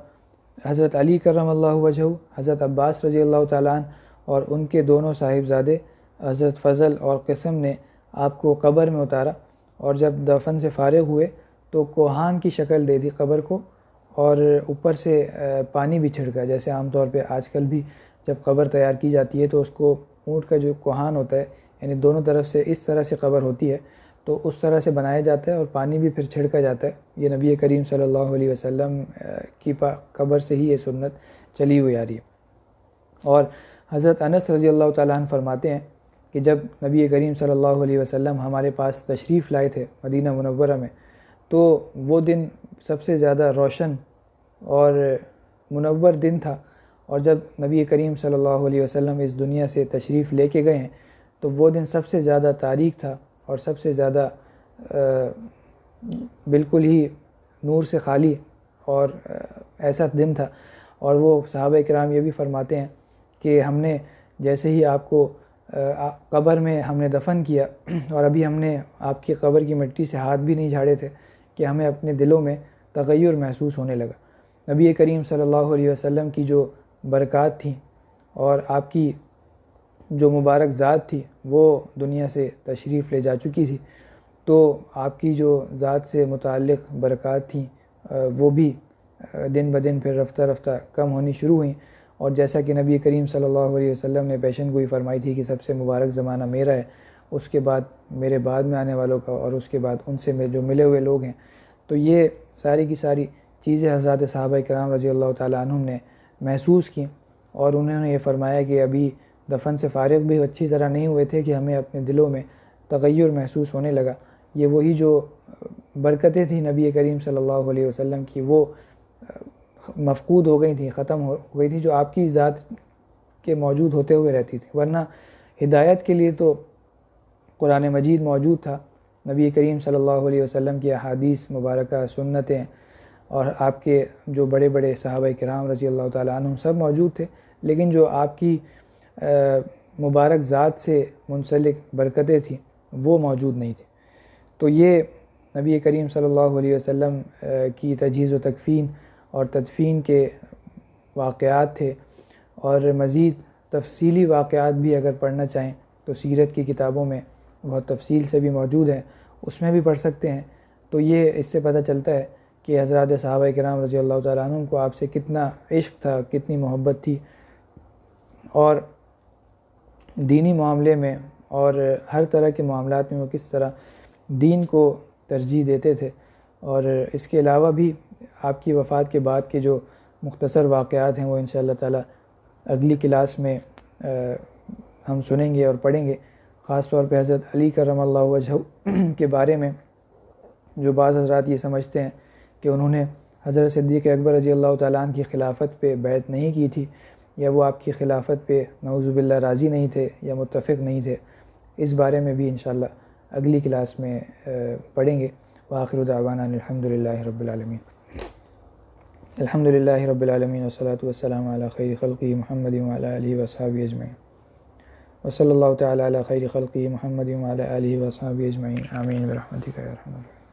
حضرت علی کرم اللہ وجہہ، حضرت عباس رضی اللہ تعالیٰ عنہ اور ان کے دونوں صاحبزادے حضرت فضل اور قسم نے آپ کو قبر میں اتارا، اور جب دفن سے فارغ ہوئے تو کوہان کی شکل دے دی قبر کو، اور اوپر سے پانی بھی چھڑکا، جیسے عام طور پہ آج کل بھی جب قبر تیار کی جاتی ہے تو اس کو اونٹ کا جو کوہان ہوتا ہے، یعنی دونوں طرف سے اس طرح سے قبر ہوتی ہے تو اس طرح سے بنایا جاتا ہے اور پانی بھی پھر چھڑکا جاتا ہے. یہ نبی کریم صلی اللہ علیہ وسلم کی قبر سے ہی یہ سنت چلی ہوئی آ رہی ہے. اور حضرت انس رضی اللہ تعالیٰ عنہ فرماتے ہیں کہ جب نبی کریم صلی اللہ علیہ وسلم ہمارے پاس تشریف لائے تھے مدینہ منورہ میں تو وہ دن سب سے زیادہ روشن اور منور دن تھا. اور جب نبی کریم صلی اللہ علیہ وسلم اس دنیا سے تشریف لے کے گئے ہیں تو وہ دن سب سے زیادہ تاریک تھا اور سب سے زیادہ بالکل ہی نور سے خالی اور ایسا دن تھا. اور وہ صحابہ کرام یہ بھی فرماتے ہیں کہ ہم نے جیسے ہی آپ کو قبر میں ہم نے دفن کیا اور ابھی ہم نے آپ کی قبر کی مٹی سے ہاتھ بھی نہیں جھاڑے تھے کہ ہمیں اپنے دلوں میں تغیر محسوس ہونے لگا. نبی کریم صلی اللہ علیہ وسلم کی جو برکات تھیں اور آپ کی جو مبارک ذات تھی وہ دنیا سے تشریف لے جا چکی تھی. تو آپ کی جو ذات سے متعلق برکات تھیں وہ بھی دن بدن پھر رفتہ رفتہ کم ہونی شروع ہوئیں. اور جیسا کہ نبی کریم صلی اللہ علیہ وسلم نے پیشن گوئی فرمائی تھی کہ سب سے مبارک زمانہ میرا ہے، اس کے بعد میرے بعد میں آنے والوں کا، اور اس کے بعد ان سے جو ملے ہوئے لوگ ہیں. تو یہ ساری کی ساری چیزیں حضرات صحابہ کرام رضی اللہ تعالیٰ عنہم نے محسوس کیں اور انہوں نے یہ فرمایا کہ ابھی دفن سے فارغ بھی اچھی طرح نہیں ہوئے تھے کہ ہمیں اپنے دلوں میں تغیر محسوس ہونے لگا. یہ وہی جو برکتیں تھیں نبی کریم صلی اللہ علیہ وسلم کی وہ مفقود ہو گئی تھیں، ختم ہو گئی تھیں، جو آپ کی ذات کے موجود ہوتے ہوئے رہتی تھی. ورنہ ہدایت کے لیے تو قرآن مجید موجود تھا، نبی کریم صلی اللہ علیہ وسلم کی احادیث مبارکہ، سنتیں اور آپ کے جو بڑے بڑے صحابہ کرام رضی اللہ تعالیٰ عنہم سب موجود تھے، لیکن جو آپ کی مبارک ذات سے منسلک برکتیں تھیں وہ موجود نہیں تھیں. تو یہ نبی کریم صلی اللہ علیہ وسلم کی تجہیز و تکفین اور تدفین کے واقعات تھے. اور مزید تفصیلی واقعات بھی اگر پڑھنا چاہیں تو سیرت کی کتابوں میں بہت تفصیل سے بھی موجود ہیں، اس میں بھی پڑھ سکتے ہیں. تو یہ اس سے پتہ چلتا ہے کہ حضرات صحابہ کرام رضی اللہ تعالیٰ عنہم کو آپ سے کتنا عشق تھا، کتنی محبت تھی، اور دینی معاملے میں اور ہر طرح کے معاملات میں وہ کس طرح دین کو ترجیح دیتے تھے. اور اس کے علاوہ بھی آپ کی وفات کے بعد کے جو مختصر واقعات ہیں وہ انشاءاللہ تعالی اگلی کلاس میں ہم سنیں گے اور پڑھیں گے. خاص طور پہ حضرت علی کرم اللہ وجہہ کے بارے میں جو بعض حضرات یہ سمجھتے ہیں کہ انہوں نے حضرت صدیق اکبر رضی اللہ تعالیٰ عنہ کی خلافت پہ بیعت نہیں کی تھی، یا وہ آپ کی خلافت پہ نعوذ باللہ راضی نہیں تھے یا متفق نہیں تھے، اس بارے میں بھی انشاءاللہ اگلی کلاس میں پڑھیں گے. وآخر دعوانا الحمدللہ رب العالمین. الحمدللہ رب العالمین والصلاة والسلام علی خیر خلقہ محمد وعلی آلہ وصحبہ اجمعین. وصلی اللہ تعالی علی خیر خلقہ محمد وعلی آلہ وصحبہ اجمعین. آمین برحمتک یا ارحم الراحمین.